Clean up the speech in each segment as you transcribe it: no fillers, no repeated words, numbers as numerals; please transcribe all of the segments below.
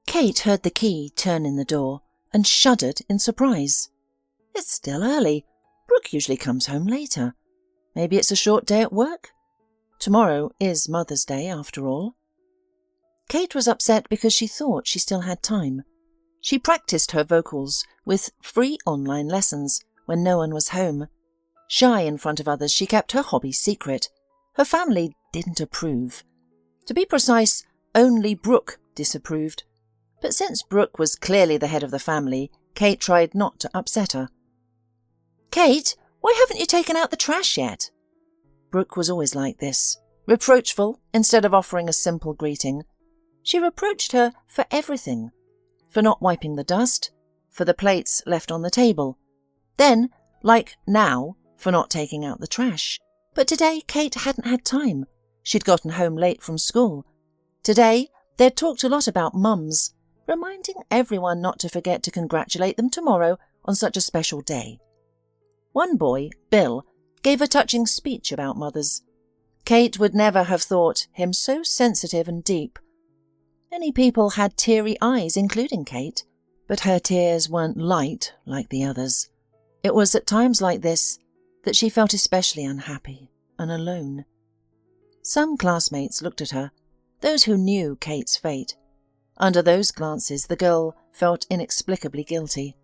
Kate heard the key turn in the door and shuddered in surprise. It's still early. Brooke usually comes home later. Maybe it's a short day at work? Tomorrow is Mother's Day, after all. Kate was upset because she thought she still had time. She practiced her vocals with free online lessons when no one was home. Shy in front of others, she kept her hobby secret. Her family didn't approve. To be precise, only Brooke disapproved. But since Brooke was clearly the head of the family, Kate tried not to upset her. "Kate, why haven't you taken out the trash yet?" Brooke was always like this, reproachful instead of offering a simple greeting. She reproached her for everything, for not wiping the dust, for the plates left on the table. Then, like now, for not taking out the trash. But today Kate hadn't had time. She'd gotten home late from school. Today they'd talked a lot about mums, reminding everyone not to forget to congratulate them tomorrow on such a special day. One boy, Bill, gave a touching speech about mothers. Kate would never have thought him so sensitive and deep. Many people had teary eyes, including Kate, but her tears weren't light like the others. It was at times like this that she felt especially unhappy and alone. Some classmates looked at her, those who knew Kate's fate. Under those glances, the girl felt inexplicably guilty.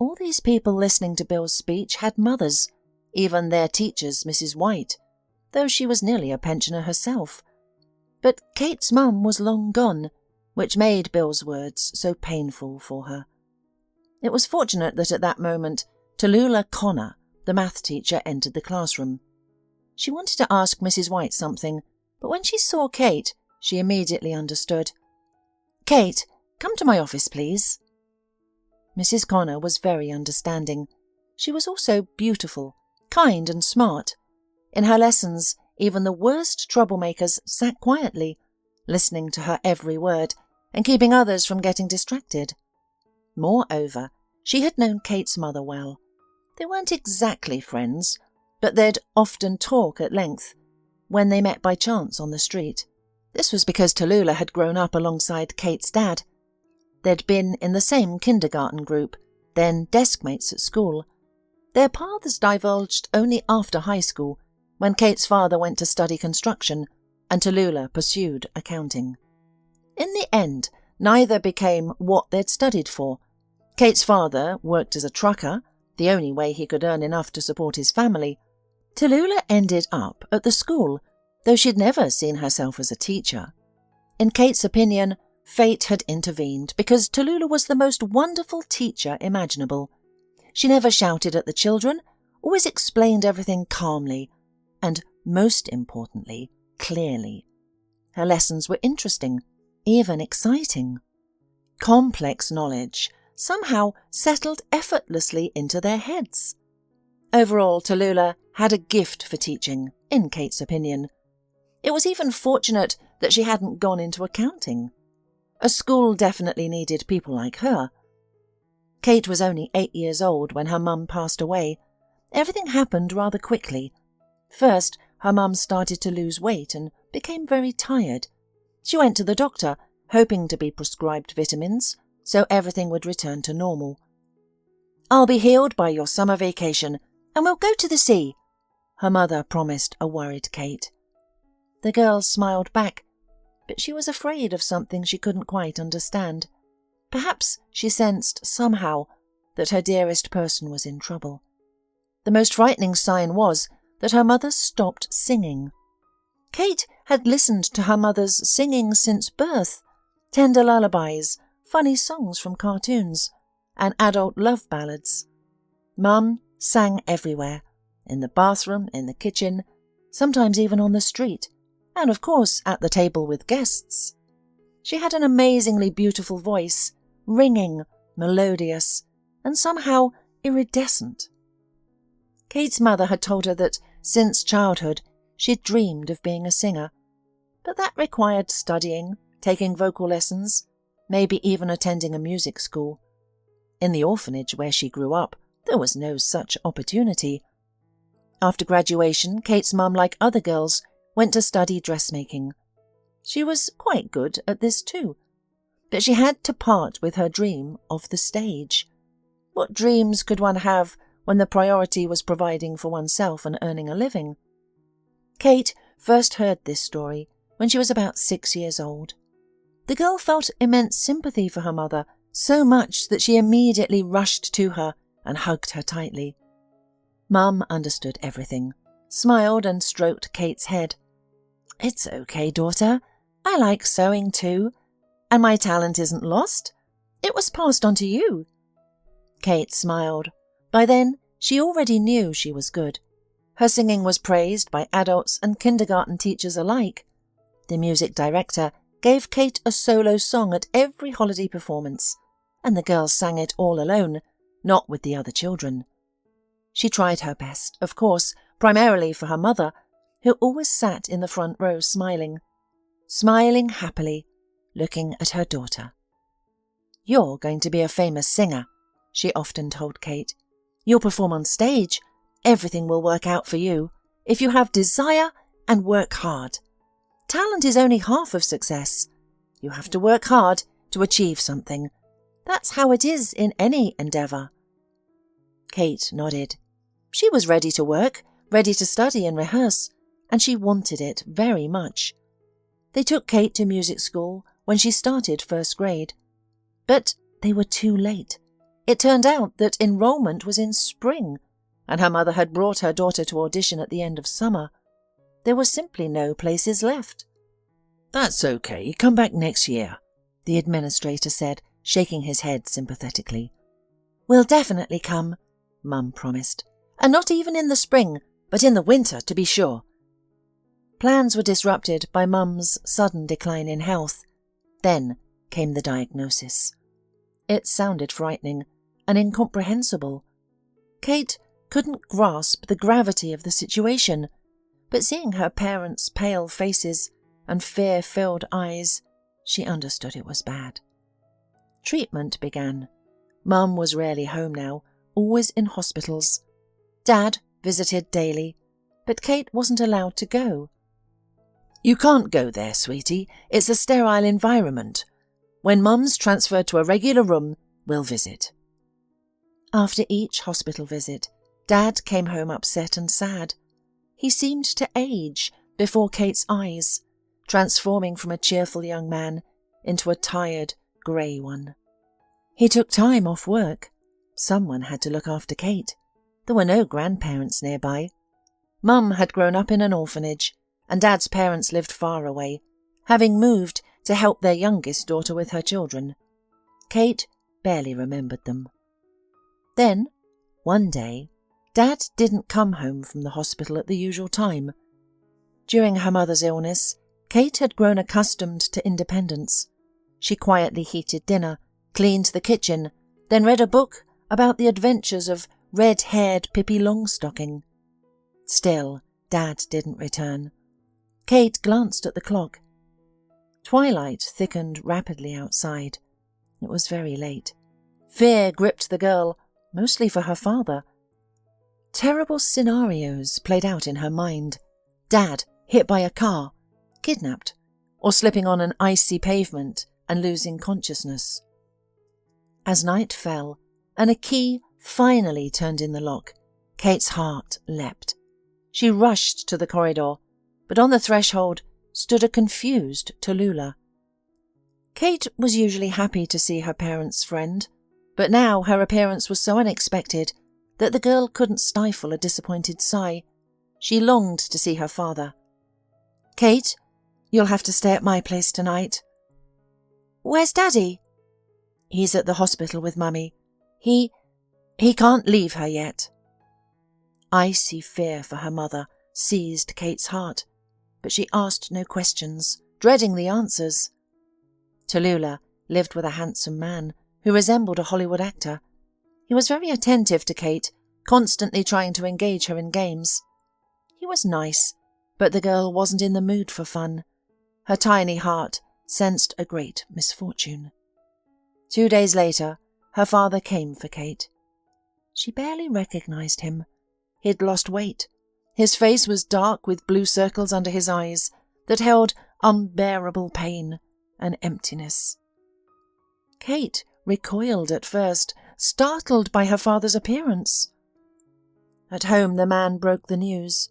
All these people listening to Bill's speech had mothers, even their teachers, Mrs. White, though she was nearly a pensioner herself. But Kate's mum was long gone, which made Bill's words so painful for her. It was fortunate that at that moment, Tallulah Connor, the math teacher, entered the classroom. She wanted to ask Mrs. White something, but when she saw Kate, she immediately understood. "Kate, come to my office, please." Mrs. Connor was very understanding. She was also beautiful, kind and smart. In her lessons, even the worst troublemakers sat quietly, listening to her every word and keeping others from getting distracted. Moreover, she had known Kate's mother well. They weren't exactly friends, but they'd often talk at length when they met by chance on the street. This was because Tallulah had grown up alongside Kate's dad. They'd been in the same kindergarten group, then deskmates at school. Their paths divulged only after high school, when Kate's father went to study construction and Tallulah pursued accounting. In the end, neither became what they'd studied for. Kate's father worked as a trucker, the only way he could earn enough to support his family. Tallulah ended up at the school, though she'd never seen herself as a teacher. In Kate's opinion, fate had intervened because Tallulah was the most wonderful teacher imaginable. She never shouted at the children, always explained everything calmly, and, most importantly, clearly. Her lessons were interesting, even exciting. Complex knowledge somehow settled effortlessly into their heads. Overall, Tallulah had a gift for teaching, in Kate's opinion. It was even fortunate that she hadn't gone into accounting. A school definitely needed people like her. Kate was only 8 years old when her mum passed away. Everything happened rather quickly. First, her mum started to lose weight and became very tired. She went to the doctor, hoping to be prescribed vitamins, so everything would return to normal. "I'll be healed by your summer vacation, and we'll go to the sea," her mother promised a worried Kate. The girl smiled back, but she was afraid of something she couldn't quite understand. Perhaps she sensed somehow that her dearest person was in trouble. The most frightening sign was that her mother stopped singing. Kate had listened to her mother's singing since birth, tender lullabies, funny songs from cartoons, and adult love ballads. Mum sang everywhere, in the bathroom, in the kitchen, sometimes even on the street, and of course at the table with guests. She had an amazingly beautiful voice, ringing, melodious, and somehow iridescent. Kate's mother had told her that since childhood she'd dreamed of being a singer, but that required studying, taking vocal lessons, maybe even attending a music school. In the orphanage where she grew up, there was no such opportunity. After graduation, Kate's mum, like other girls, went to study dressmaking. She was quite good at this too. But she had to part with her dream of the stage. What dreams could one have when the priority was providing for oneself and earning a living? Kate first heard this story when she was about 6 years old. The girl felt immense sympathy for her mother, so much that she immediately rushed to her and hugged her tightly. Mum understood everything, smiled and stroked Kate's head. "It's okay, daughter. I like sewing too. And my talent isn't lost. It was passed on to you." Kate smiled. By then, she already knew she was good. Her singing was praised by adults and kindergarten teachers alike. The music director gave Kate a solo song at every holiday performance, and the girl sang it all alone, not with the other children. She tried her best, of course, primarily for her mother, who always sat in the front row smiling happily, looking at her daughter. "You're going to be a famous singer," she often told Kate. "You'll perform on stage. Everything will work out for you if you have desire and work hard. Talent is only half of success. You have to work hard to achieve something. That's how it is in any endeavour." Kate nodded. She was ready to work, ready to study and rehearse, and she wanted it very much. They took Kate to music school when she started first grade. But they were too late. It turned out that enrolment was in spring, and her mother had brought her daughter to audition at the end of summer. There were simply no places left. "That's okay, come back next year," the administrator said, shaking his head sympathetically. "We'll definitely come," Mum promised. "And not even in the spring, but in the winter, to be sure." Plans were disrupted by Mum's sudden decline in health. Then came the diagnosis. It sounded frightening and incomprehensible. Kate couldn't grasp the gravity of the situation, but seeing her parents' pale faces and fear-filled eyes, she understood it was bad. Treatment began. Mum was rarely home now, always in hospitals. Dad visited daily, but Kate wasn't allowed to go. "You can't go there, sweetie. It's a sterile environment. When Mum's transferred to a regular room, we'll visit." After each hospital visit, Dad came home upset and sad. He seemed to age before Kate's eyes, transforming from a cheerful young man into a tired, grey one. He took time off work. Someone had to look after Kate. There were no grandparents nearby. Mum had grown up in an orphanage, and Dad's parents lived far away, having moved to help their youngest daughter with her children. Kate barely remembered them. Then, one day, Dad didn't come home from the hospital at the usual time. During her mother's illness, Kate had grown accustomed to independence. She quietly heated dinner, cleaned the kitchen, then read a book about the adventures of red-haired Pippi Longstocking. Still, Dad didn't return. Kate glanced at the clock. Twilight thickened rapidly outside. It was very late. Fear gripped the girl, mostly for her father. Terrible scenarios played out in her mind. Dad hit by a car, kidnapped, or slipping on an icy pavement and losing consciousness. As night fell and a key finally turned in the lock, Kate's heart leapt. She rushed to the corridor, but on the threshold stood a confused Tallulah. Kate was usually happy to see her parents' friend, but now her appearance was so unexpected that the girl couldn't stifle a disappointed sigh. She longed to see her father. "Kate, you'll have to stay at my place tonight." "Where's Daddy?" "He's at the hospital with Mummy. He can't leave her yet." Icy fear for her mother seized Kate's heart, but she asked no questions, dreading the answers. Tallulah lived with a handsome man who resembled a Hollywood actor. He was very attentive to Kate, constantly trying to engage her in games. He was nice, but the girl wasn't in the mood for fun. Her tiny heart sensed a great misfortune. 2 days later, her father came for Kate. She barely recognized him. He'd lost weight. His face was dark with blue circles under his eyes that held unbearable pain and emptiness. Kate recoiled at first, startled by her father's appearance. At home the man broke the news.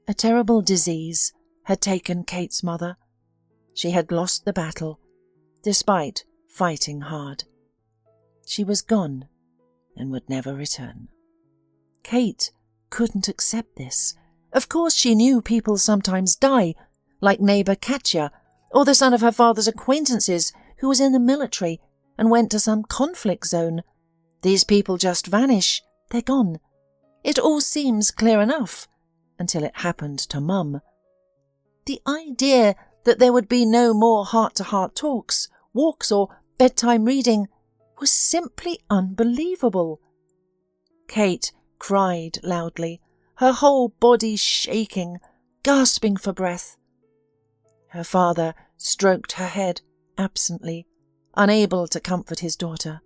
A terrible disease had taken Kate's mother. She had lost the battle, despite fighting hard. She was gone and would never return. Kate couldn't accept this. Of course she knew people sometimes die, like neighbour Katya, or the son of her father's acquaintances who was in the military and went to some conflict zone. These people just vanish. They're gone. It all seems clear enough, until it happened to Mum. The idea that there would be no more heart-to-heart talks, walks or bedtime reading was simply unbelievable. Kate cried loudly, her whole body shaking, gasping for breath. Her father stroked her head absently, unable to comfort his daughter.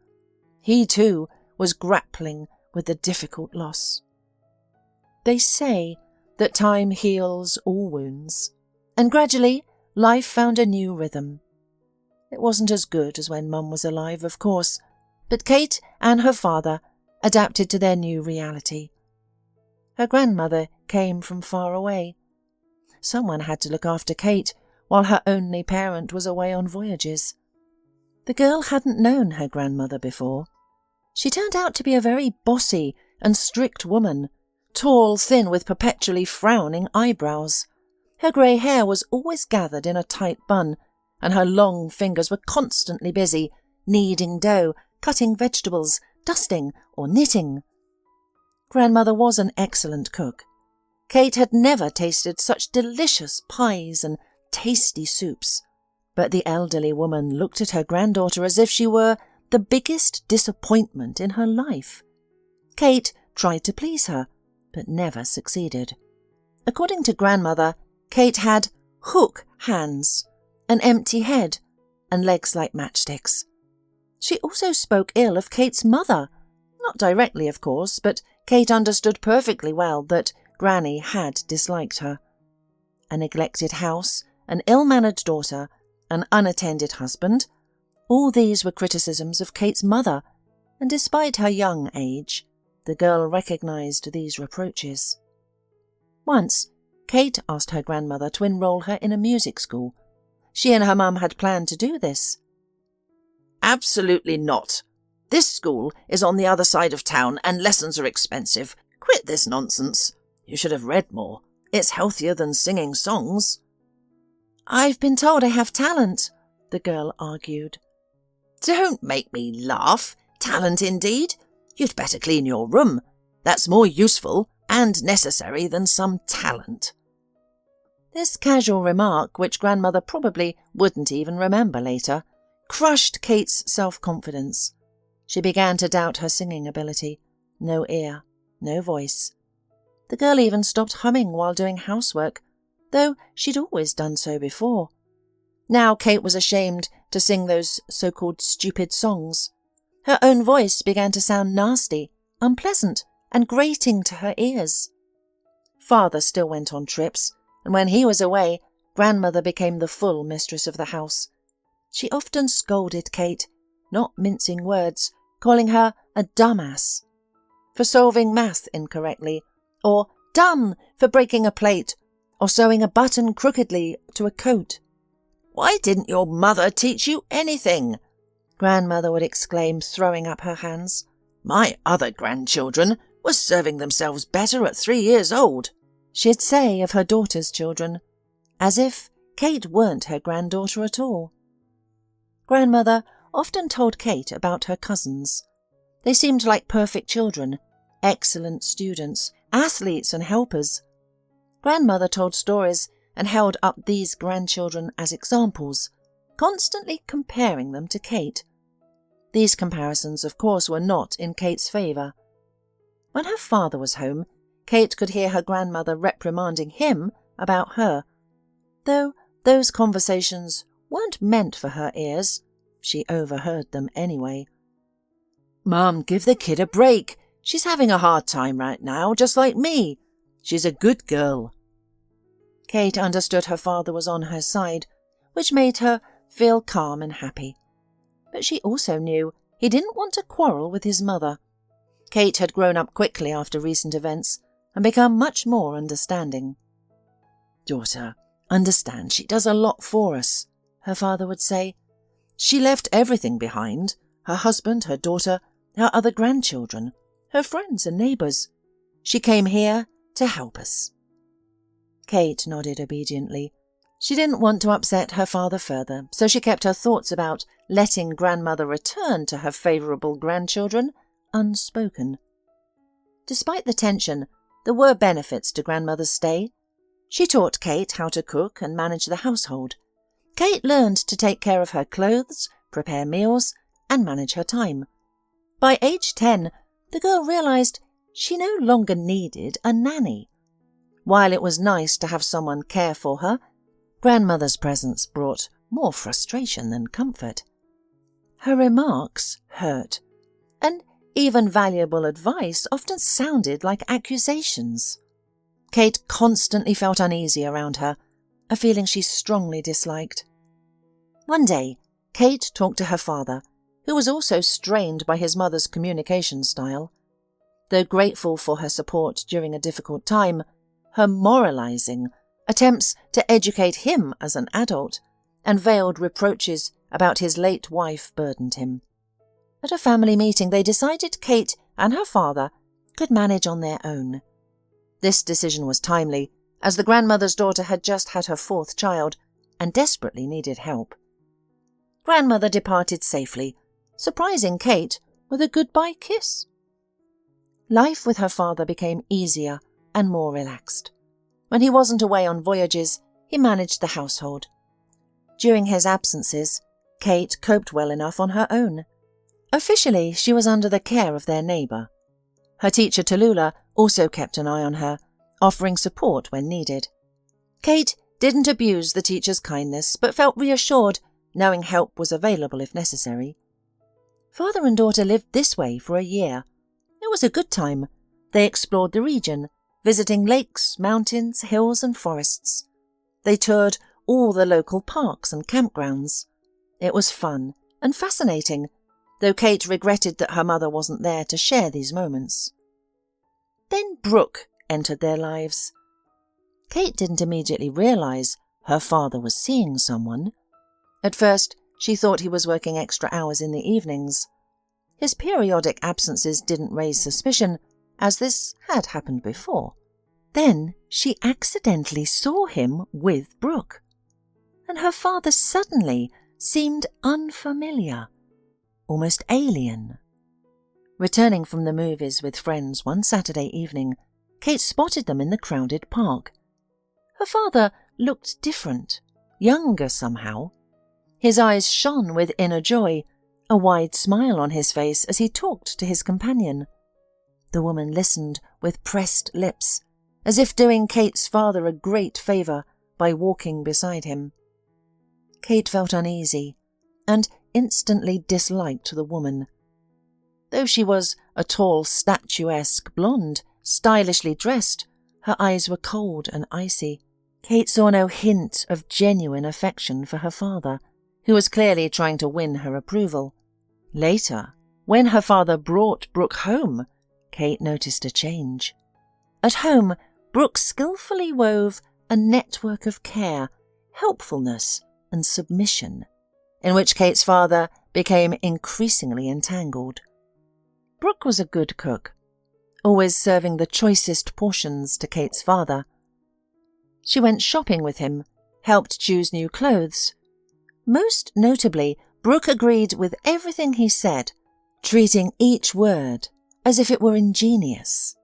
He too was grappling with the difficult loss. They say that time heals all wounds, and gradually life found a new rhythm. It wasn't as good as when Mum was alive, of course, but Kate and her father adapted to their new reality. Her grandmother came from far away. Someone had to look after Kate while her only parent was away on voyages. The girl hadn't known her grandmother before. She turned out to be a very bossy and strict woman, tall, thin, with perpetually frowning eyebrows. Her grey hair was always gathered in a tight bun, and her long fingers were constantly busy, kneading dough, cutting vegetables, dusting or knitting. Grandmother was an excellent cook. Kate had never tasted such delicious pies and tasty soups, but the elderly woman looked at her granddaughter as if she were the biggest disappointment in her life. Kate tried to please her, but never succeeded. According to grandmother, Kate had hook hands, an empty head, and legs like matchsticks. She also spoke ill of Kate's mother. Not directly, of course, but Kate understood perfectly well that Granny had disliked her. A neglected house, an ill-mannered daughter, an unattended husband, all these were criticisms of Kate's mother, and despite her young age, the girl recognised these reproaches. Once, Kate asked her grandmother to enrol her in a music school. She and her mum had planned to do this. "Absolutely not. This school is on the other side of town and lessons are expensive. Quit this nonsense. You should have read more. It's healthier than singing songs." "I've been told I have talent," the girl argued. "Don't make me laugh. Talent indeed. You'd better clean your room. That's more useful and necessary than some talent." This casual remark, which grandmother probably wouldn't even remember later, crushed Kate's self-confidence. She began to doubt her singing ability. No ear, no voice. The girl even stopped humming while doing housework, though she'd always done so before. Now Kate was ashamed to sing those so-called stupid songs. Her own voice began to sound nasty, unpleasant, and grating to her ears. Father still went on trips, and when he was away, grandmother became the full mistress of the house. She often scolded Kate, not mincing words, calling her a dumbass for solving math incorrectly, or dumb for breaking a plate, or sewing a button crookedly to a coat. "Why didn't your mother teach you anything?" grandmother would exclaim, throwing up her hands. "My other grandchildren were serving themselves better at 3 years old," she'd say of her daughter's children, as if Kate weren't her granddaughter at all. Grandmother often told Kate about her cousins. They seemed like perfect children, excellent students, athletes and helpers. Grandmother told stories and held up these grandchildren as examples, constantly comparing them to Kate. These comparisons, of course, were not in Kate's favour. When her father was home, Kate could hear her grandmother reprimanding him about her, though those conversations weren't meant for her ears. She overheard them anyway. "Mum, give the kid a break. She's having a hard time right now, just like me. She's a good girl." Kate understood her father was on her side, which made her feel calm and happy. but she also knew he didn't want to quarrel with his mother. Kate had grown up quickly after recent events and become much more understanding. "Daughter, understand, she does a lot for us," her father would say. "She left everything behind, her husband, her daughter, her other grandchildren, her friends and neighbours. She came here to help us." Kate nodded obediently. She didn't want to upset her father further, so she kept her thoughts about letting grandmother return to her favourable grandchildren unspoken. Despite the tension, there were benefits to grandmother's stay. She taught Kate how to cook and manage the household. Kate learned to take care of her clothes, prepare meals, and manage her time. By age 10, the girl realised she no longer needed a nanny. While it was nice to have someone care for her, grandmother's presence brought more frustration than comfort. Her remarks hurt, and even valuable advice often sounded like accusations. Kate constantly felt uneasy around her, a feeling she strongly disliked. One day, Kate talked to her father, who was also strained by his mother's communication style. Though grateful for her support during a difficult time, her moralising, attempts to educate him as an adult, and veiled reproaches about his late wife burdened him. At a family meeting, they decided Kate and her father could manage on their own. This decision was timely, as the grandmother's daughter had just had her 4th child and desperately needed help. Grandmother departed safely, surprising Kate with a goodbye kiss. Life with her father became easier and more relaxed. When he wasn't away on voyages, he managed the household. During his absences, Kate coped well enough on her own. Officially, she was under the care of their neighbour. Her teacher Tallulah also kept an eye on her, offering support when needed. Kate didn't abuse the teacher's kindness, but felt reassured knowing help was available if necessary. Father and daughter lived this way for a year. It was a good time. They explored the region, visiting lakes, mountains, hills and forests. They toured all the local parks and campgrounds. It was fun and fascinating, though Kate regretted that her mother wasn't there to share these moments. Then Brooke entered their lives. Kate didn't immediately realise her father was seeing someone. At first, she thought he was working extra hours in the evenings. His periodic absences didn't raise suspicion, as this had happened before. Then she accidentally saw him with Brooke, and her father suddenly seemed unfamiliar, almost alien. Returning from the movies with friends one Saturday evening, Kate spotted them in the crowded park. Her father looked different, younger somehow. His eyes shone with inner joy, a wide smile on his face as he talked to his companion. The woman listened with pressed lips, as if doing Kate's father a great favour by walking beside him. Kate felt uneasy and instantly disliked the woman. Though she was a tall, statuesque blonde, stylishly dressed, her eyes were cold and icy. Kate saw no hint of genuine affection for her father, who was clearly trying to win her approval. Later, when her father brought Brooke home, Kate noticed a change. At home, Brooke skillfully wove a network of care, helpfulness and submission, in which Kate's father became increasingly entangled. Brooke was a good cook, always serving the choicest portions to Kate's father. She went shopping with him, helped choose new clothes. Most notably, Brooke agreed with everything he said, treating each word as if it were ingenious.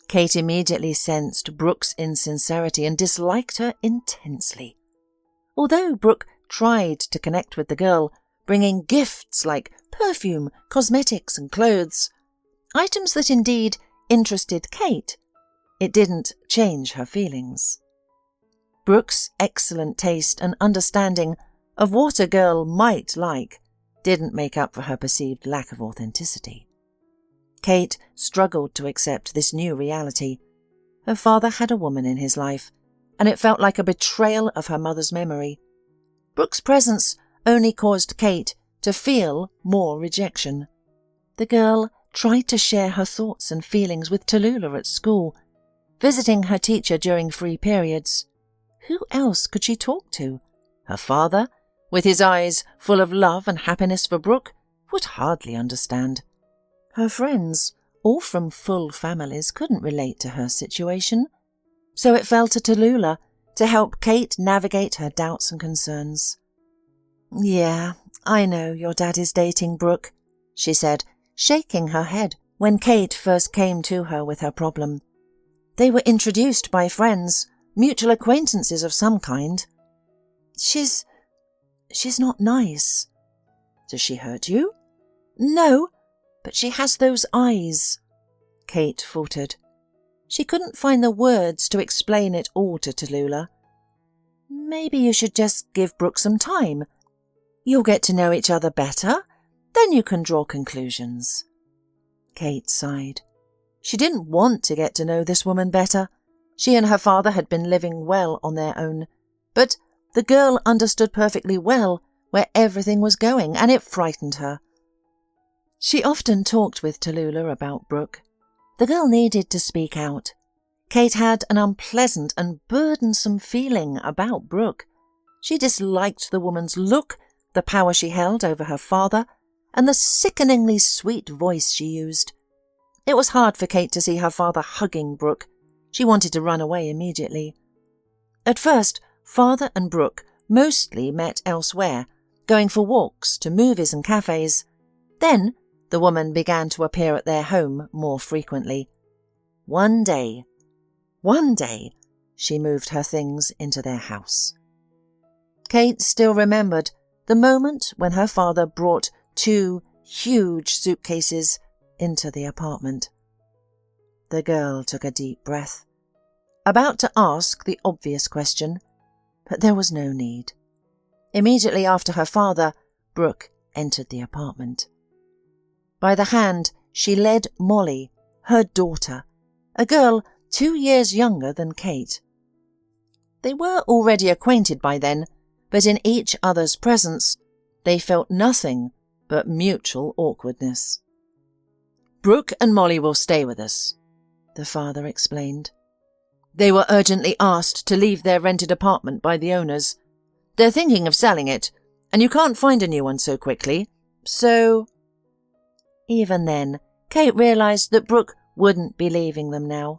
Kate immediately sensed Brooke's insincerity and disliked her intensely. Although Brooke tried to connect with the girl, bringing gifts like perfume, cosmetics and clothes, items that indeed interested Kate, it didn't change her feelings. Brooke's excellent taste and understanding of what a girl might like didn't make up for her perceived lack of authenticity. Kate struggled to accept this new reality. Her father had a woman in his life, and it felt like a betrayal of her mother's memory. Brooke's presence only caused Kate to feel more rejection. The girl tried to share her thoughts and feelings with Tallulah at school, visiting her teacher during free periods. Who else could she talk to? Her father, with his eyes full of love and happiness for Brooke, would hardly understand. Her friends, all from full families, couldn't relate to her situation. So it fell to Tallulah to help Kate navigate her doubts and concerns. "Yeah, I know your dad is dating Brooke," she said, shaking her head when Kate first came to her with her problem. "They were introduced by friends, mutual acquaintances of some kind. She's not nice." "Does she hurt you?" "No, but she has those eyes," Kate faltered. She couldn't find the words to explain it all to Tallulah. "Maybe you should just give Brooke some time. You'll get to know each other better, then you can draw conclusions." Kate sighed. She didn't want to get to know this woman better. She and her father had been living well on their own, but the girl understood perfectly well where everything was going, and it frightened her. She often talked with Tallulah about Brooke. The girl needed to speak out. Kate had an unpleasant and burdensome feeling about Brooke. She disliked the woman's look, the power she held over her father, and the sickeningly sweet voice she used. It was hard for Kate to see her father hugging Brooke. She wanted to run away immediately. At first, father and Brooke mostly met elsewhere, going for walks to movies and cafes. Then the woman began to appear at their home more frequently. One day, she moved her things into their house. Kate still remembered the moment when her father brought 2 huge suitcases into the apartment. The girl took a deep breath, about to ask the obvious question, but there was no need. Immediately after her father, Brooke entered the apartment. By the hand, she led Molly, her daughter, a girl 2 years younger than Kate. They were already acquainted by then, but in each other's presence, they felt nothing but mutual awkwardness. "Brooke and Molly will stay with us," the father explained. "They were urgently asked to leave their rented apartment by the owners. They're thinking of selling it, and you can't find a new one so quickly, so—" Even then, Kate realised that Brooke wouldn't be leaving them now.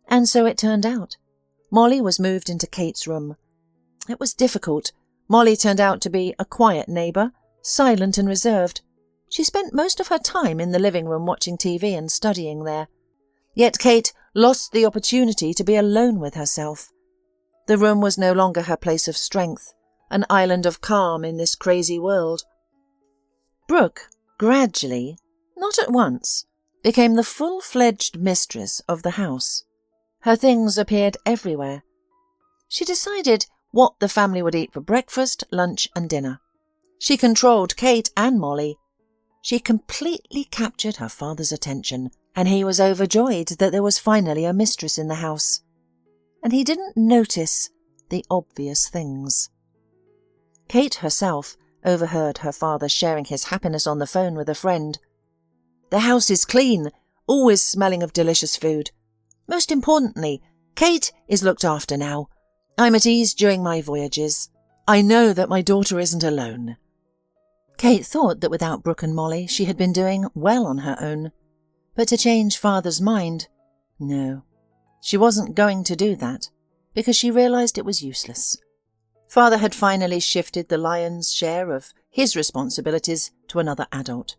And so it turned out. Molly was moved into Kate's room. It was difficult. Molly turned out to be a quiet neighbour, silent and reserved. She spent most of her time in the living room watching TV and studying there. Yet Kate lost the opportunity to be alone with herself. The room was no longer her place of strength, an island of calm in this crazy world. Brooke gradually, not at once, became the full-fledged mistress of the house. Her things appeared everywhere. She decided what the family would eat for breakfast, lunch and dinner. She controlled Kate and Molly. She completely captured her father's attention, and he was overjoyed that there was finally a mistress in the house. And he didn't notice the obvious things. Kate herself overheard her father sharing his happiness on the phone with a friend. "The house is clean, always smelling of delicious food. Most importantly, Kate is looked after now. I'm at ease during my voyages. I know that my daughter isn't alone." Kate thought that without Brooke and Molly she had been doing well on her own. But to change father's mind, no, she wasn't going to do that, because she realised it was useless. Father had finally shifted the lion's share of his responsibilities to another adult.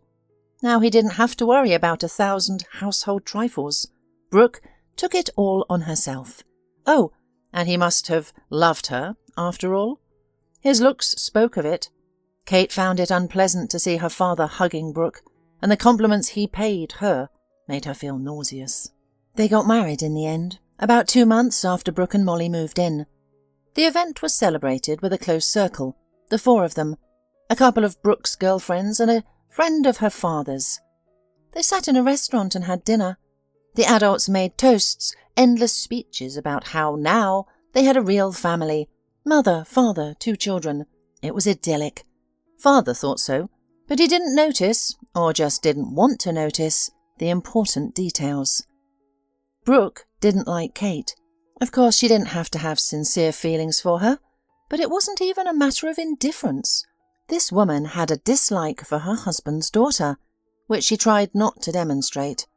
Now he didn't have to worry about 1,000 household trifles. Brooke took it all on herself. Oh, and he must have loved her, after all. His looks spoke of it. Kate found it unpleasant to see her father hugging Brooke, and the compliments he paid her made her feel nauseous. They got married in the end, about 2 months after Brooke and Molly moved in. The event was celebrated with a close circle, the 4 of them, a couple of Brooke's girlfriends and a friend of her father's. They sat in a restaurant and had dinner. The adults made toasts, endless speeches about how now they had a real family, mother, father, 2 children. It was idyllic. Father thought so, But he didn't notice, or just didn't want to notice, the important details. Brooke didn't like Kate. Of course, she didn't have to have sincere feelings for her, but it wasn't even a matter of indifference. This woman had a dislike for her husband's daughter, which she tried not to demonstrate.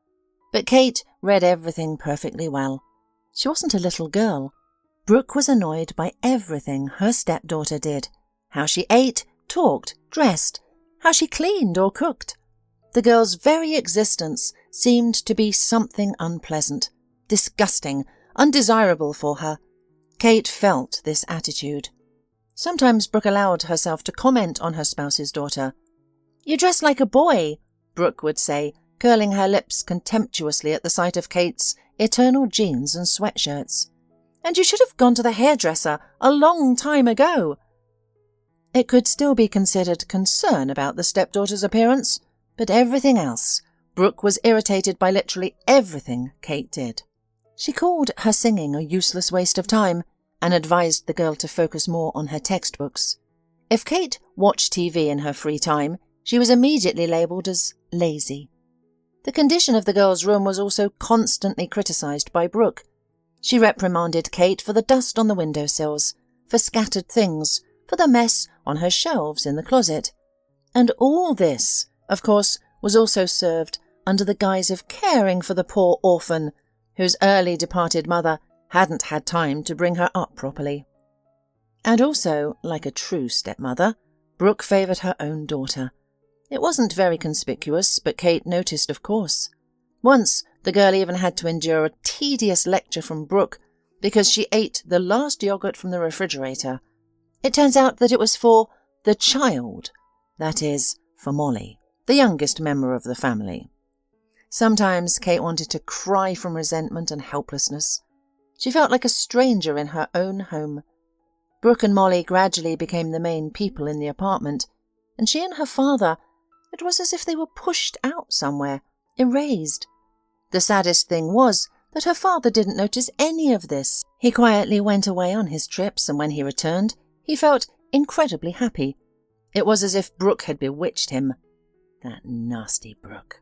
But Kate read everything perfectly well. She wasn't a little girl. Brooke was annoyed by everything her stepdaughter did. How she ate, talked, dressed, how she cleaned or cooked. The girl's very existence seemed to be something unpleasant, disgusting, undesirable for her. Kate felt this attitude. Sometimes Brooke allowed herself to comment on her spouse's daughter. "You dress like a boy," Brooke would say, curling her lips contemptuously at the sight of Kate's eternal jeans and sweatshirts. "And you should have gone to the hairdresser a long time ago." It could still be considered concern about the stepdaughter's appearance, but everything else, Brooke was irritated by literally everything Kate did. She called her singing a useless waste of time and advised the girl to focus more on her textbooks. If Kate watched TV in her free time, she was immediately labelled as lazy. The condition of the girl's room was also constantly criticised by Brooke. She reprimanded Kate for the dust on the windowsills, for scattered things, for the mess on her shelves in the closet. And all this, of course, was also served under the guise of caring for the poor orphan, whose early departed mother hadn't had time to bring her up properly. And also, like a true stepmother, Brooke favoured her own daughter. It wasn't very conspicuous, but Kate noticed, of course. Once, the girl even had to endure a tedious lecture from Brooke because she ate the last yogurt from the refrigerator. It turns out that it was for the child, that is, for Molly, the youngest member of the family. Sometimes Kate wanted to cry from resentment and helplessness. She felt like a stranger in her own home. Brooke and Molly gradually became the main people in the apartment, and she and her father, it was as if they were pushed out somewhere, erased. The saddest thing was that her father didn't notice any of this. He quietly went away on his trips, and when he returned, he felt incredibly happy. It was as if Brooke had bewitched him. That nasty Brooke.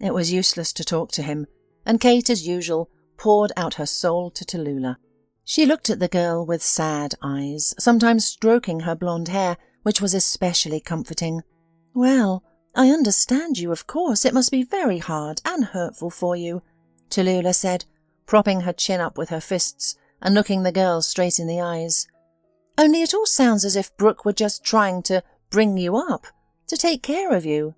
It was useless to talk to him, and Kate, as usual, poured out her soul to Tallulah. She looked at the girl with sad eyes, sometimes stroking her blonde hair, which was especially comforting. "Well, I understand you, of course. It must be very hard and hurtful for you," Tallulah said, propping her chin up with her fists and looking the girl straight in the eyes. "Only it all sounds as if Brooke were just trying to bring you up, to take care of you."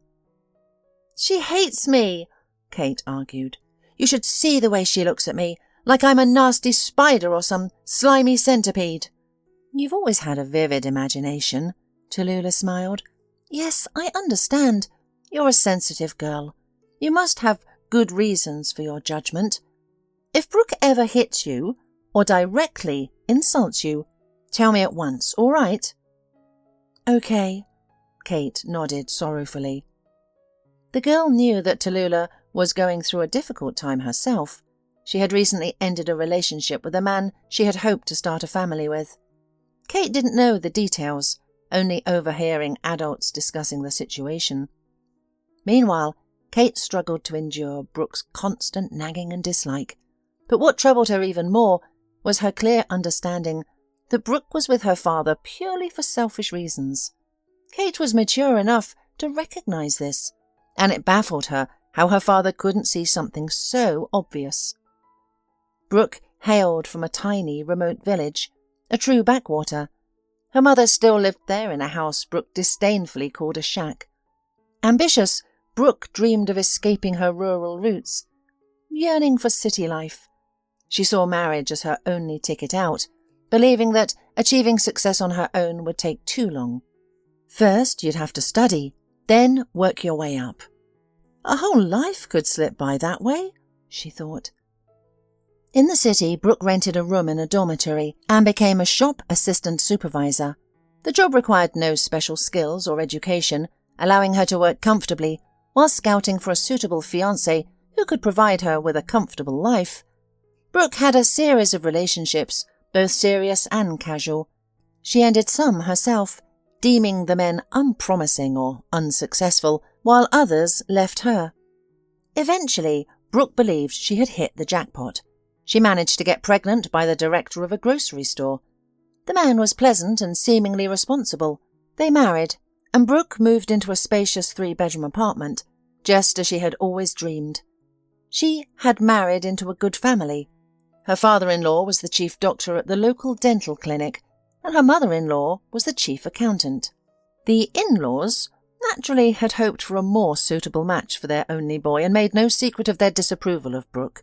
"She hates me," Kate argued. "You should see the way she looks at me, like I'm a nasty spider or some slimy centipede." "You've always had a vivid imagination," Tallulah smiled. "Yes, I understand. You're a sensitive girl. You must have good reasons for your judgment. If Brooke ever hits you, or directly insults you, tell me at once, all right?" "Okay," Kate nodded sorrowfully. The girl knew that Tallulah was going through a difficult time herself. She had recently ended a relationship with a man she had hoped to start a family with. Kate didn't know the details, only overhearing adults discussing the situation. Meanwhile, Kate struggled to endure Brooke's constant nagging and dislike. But what troubled her even more was her clear understanding that Brooke was with her father purely for selfish reasons. Kate was mature enough to recognize this, and it baffled her how her father couldn't see something so obvious. Brooke hailed from a tiny, remote village, a true backwater. Her mother still lived there in a house Brooke disdainfully called a shack. Ambitious, Brooke dreamed of escaping her rural roots, yearning for city life. She saw marriage as her only ticket out, believing that achieving success on her own would take too long. First, you'd have to study, then work your way up. A whole life could slip by that way, she thought. In the city, Brooke rented a room in a dormitory and became a shop assistant supervisor. The job required no special skills or education, allowing her to work comfortably while scouting for a suitable fiancé who could provide her with a comfortable life. Brooke had a series of relationships, both serious and casual. She ended some herself, deeming the men unpromising or unsuccessful, while others left her. Eventually, Brooke believed she had hit the jackpot. She managed to get pregnant by the director of a grocery store. The man was pleasant and seemingly responsible. They married, and Brooke moved into a spacious 3-bedroom apartment, just as she had always dreamed. She had married into a good family. Her father-in-law was the chief doctor at the local dental clinic, and her mother-in-law was the chief accountant. The in-laws naturally had hoped for a more suitable match for their only boy and made no secret of their disapproval of Brooke.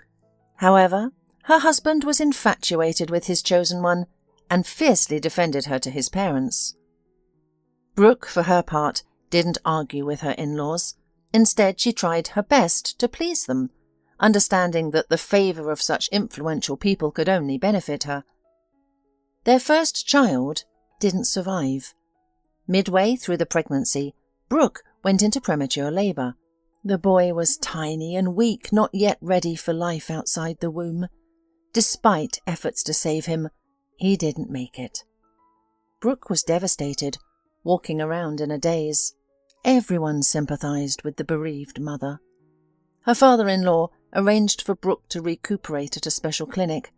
However, her husband was infatuated with his chosen one and fiercely defended her to his parents. Brooke, for her part, didn't argue with her in-laws. Instead, she tried her best to please them, understanding that the favour of such influential people could only benefit her. Their first child didn't survive. Midway through the pregnancy, Brooke went into premature labour. The boy was tiny and weak, not yet ready for life outside the womb. Despite efforts to save him, he didn't make it. Brooke was devastated, walking around in a daze. Everyone sympathised with the bereaved mother. Her father-in-law arranged for Brooke to recuperate at a special clinic.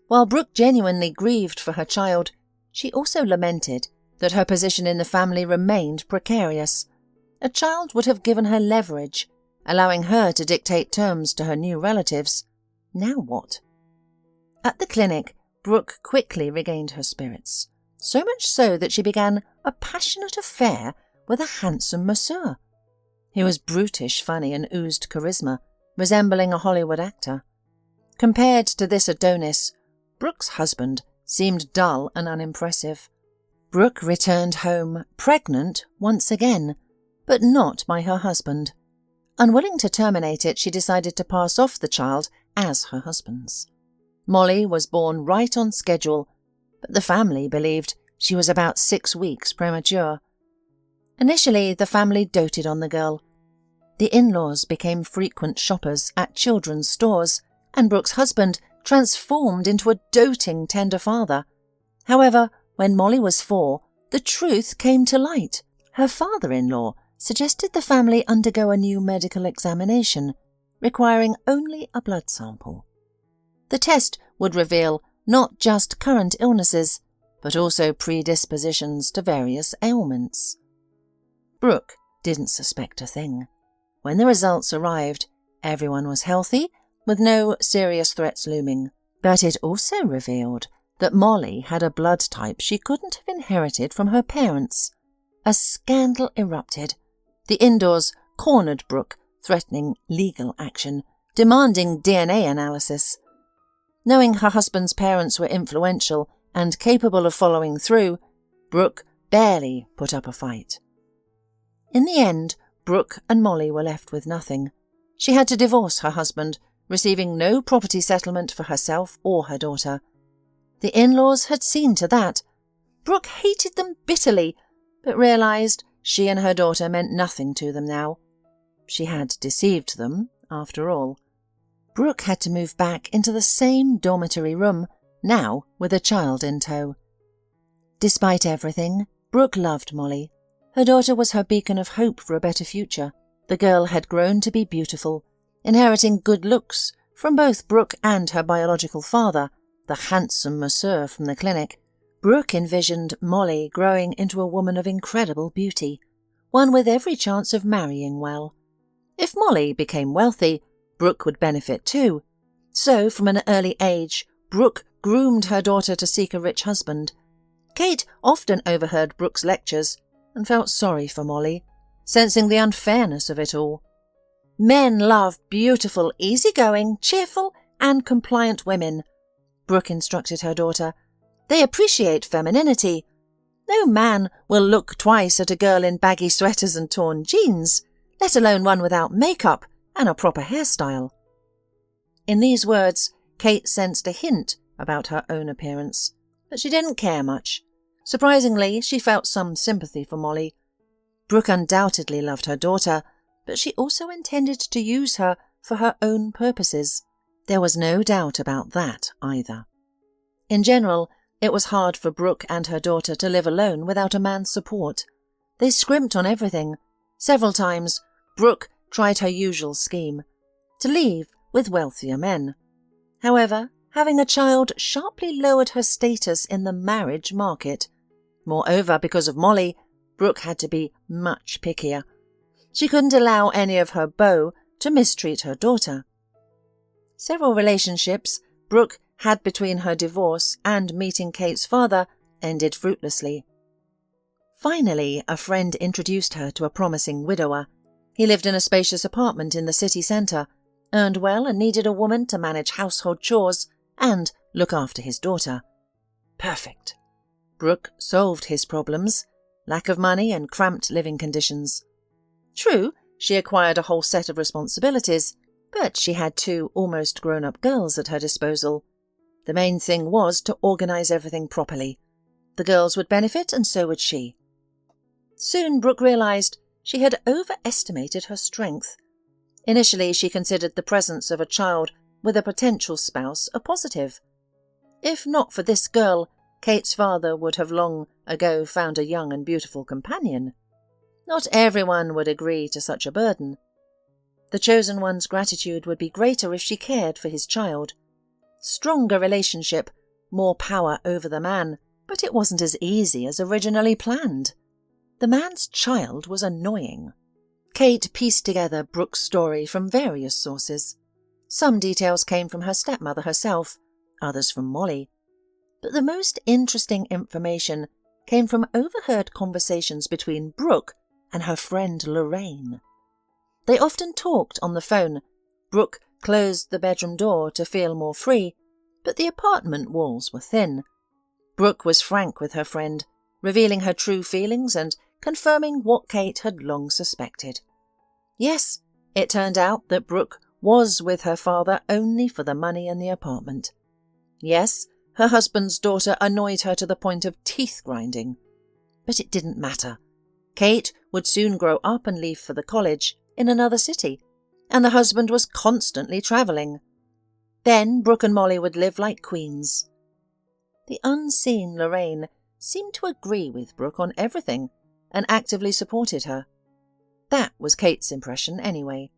While Brooke genuinely grieved for her child, she also lamented that her position in the family remained precarious. A child would have given her leverage, allowing her to dictate terms to her new relatives. Now what? At the clinic, Brooke quickly regained her spirits, so much so that she began a passionate affair with a handsome masseur. He was brutish funny and oozed charisma, resembling a Hollywood actor. Compared to this Adonis, Brooke's husband seemed dull and unimpressive. Brooke returned home pregnant once again, but not by her husband. Unwilling to terminate it, she decided to pass off the child as her husband's. Molly was born right on schedule, but the family believed she was about 6 weeks premature. Initially, the family doted on the girl. The in-laws became frequent shoppers at children's stores, and Brooke's husband transformed into a doting, tender father. However, when Molly was 4, the truth came to light. Her father-in-law suggested the family undergo a new medical examination, requiring only a blood sample. The test would reveal not just current illnesses, but also predispositions to various ailments. Brooke didn't suspect a thing. When the results arrived, everyone was healthy, with no serious threats looming. But it also revealed that Molly had a blood type she couldn't have inherited from her parents. A scandal erupted. The indoors cornered Brooke, threatening legal action, demanding DNA analysis. Knowing her husband's parents were influential and capable of following through, Brooke barely put up a fight. In the end, Brooke and Molly were left with nothing. She had to divorce her husband, receiving no property settlement for herself or her daughter. The in-laws had seen to that. Brooke hated them bitterly, but realised she and her daughter meant nothing to them now. She had deceived them, after all. Brooke had to move back into the same dormitory room, now with a child in tow. Despite everything, Brooke loved Molly. Her daughter was her beacon of hope for a better future. The girl had grown to be beautiful, inheriting good looks from both Brooke and her biological father, the handsome masseur from the clinic. Brooke envisioned Molly growing into a woman of incredible beauty, one with every chance of marrying well. If Molly became wealthy, Brooke would benefit too. So, from an early age, Brooke groomed her daughter to seek a rich husband. Kate often overheard Brooke's lectures and felt sorry for Molly, sensing the unfairness of it all. Men love beautiful, easygoing, cheerful, and compliant women, Brooke instructed her daughter. They appreciate femininity. No man will look twice at a girl in baggy sweaters and torn jeans, let alone one without makeup and a proper hairstyle. In these words, Kate sensed a hint about her own appearance, but she didn't care much. Surprisingly, she felt some sympathy for Molly. Brooke undoubtedly loved her daughter, but she also intended to use her for her own purposes. There was no doubt about that either. In general, It was hard for Brooke and her daughter to live alone without a man's support. They scrimped on everything. Several times, Brooke tried her usual scheme, to leave with wealthier men. However, having a child sharply lowered her status in the marriage market. Moreover, because of Molly, Brooke had to be much pickier. She couldn't allow any of her beaux to mistreat her daughter. Several relationships Brooke had between her divorce and meeting Kate's father ended fruitlessly. Finally, a friend introduced her to a promising widower. He lived in a spacious apartment in the city centre, earned well and needed a woman to manage household chores and look after his daughter. Perfect. Brooke solved his problems, lack of money and cramped living conditions. True, she acquired a whole set of responsibilities, but she had 2 almost grown-up girls at her disposal. The main thing was to organise everything properly. The girls would benefit and so would she. Soon Brooke realised she had overestimated her strength. Initially, she considered the presence of a child with a potential spouse a positive. If not for this girl, Kate's father would have long ago found a young and beautiful companion. Not everyone would agree to such a burden. The chosen one's gratitude would be greater if she cared for his child. Stronger relationship, more power over the man, but it wasn't as easy as originally planned. The man's child was annoying. Kate pieced together Brooke's story from various sources. Some details came from her stepmother herself, others from Molly. But the most interesting information came from overheard conversations between Brooke and her friend Lorraine. They often talked on the phone. Brooke closed the bedroom door to feel more free, but the apartment walls were thin. Brooke was frank with her friend, revealing her true feelings and confirming what Kate had long suspected. Yes, it turned out that Brooke was with her father only for the money and the apartment. Yes, her husband's daughter annoyed her to the point of teeth-grinding. But it didn't matter. Kate would soon grow up and leave for the college in another city, and the husband was constantly travelling. Then Brooke and Molly would live like queens. The unseen Lorraine seemed to agree with Brooke on everything and actively supported her. That was Kate's impression anyway.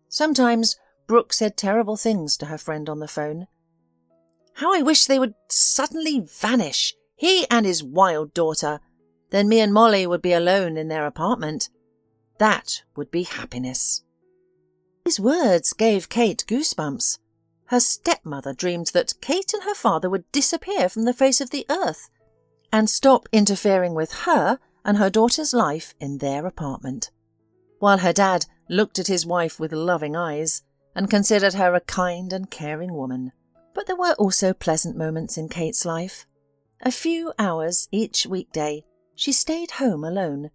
Sometimes Brooke said terrible things to her friend on the phone. "How I wish they would suddenly vanish, he and his wild daughter. Then me and Molly would be alone in their apartment. That would be happiness." These words gave Kate goosebumps. Her stepmother dreamed that Kate and her father would disappear from the face of the earth and stop interfering with her and her daughter's life in their apartment, while her dad looked at his wife with loving eyes and considered her a kind and caring woman. But there were also pleasant moments in Kate's life. A few hours each weekday, she stayed home alone.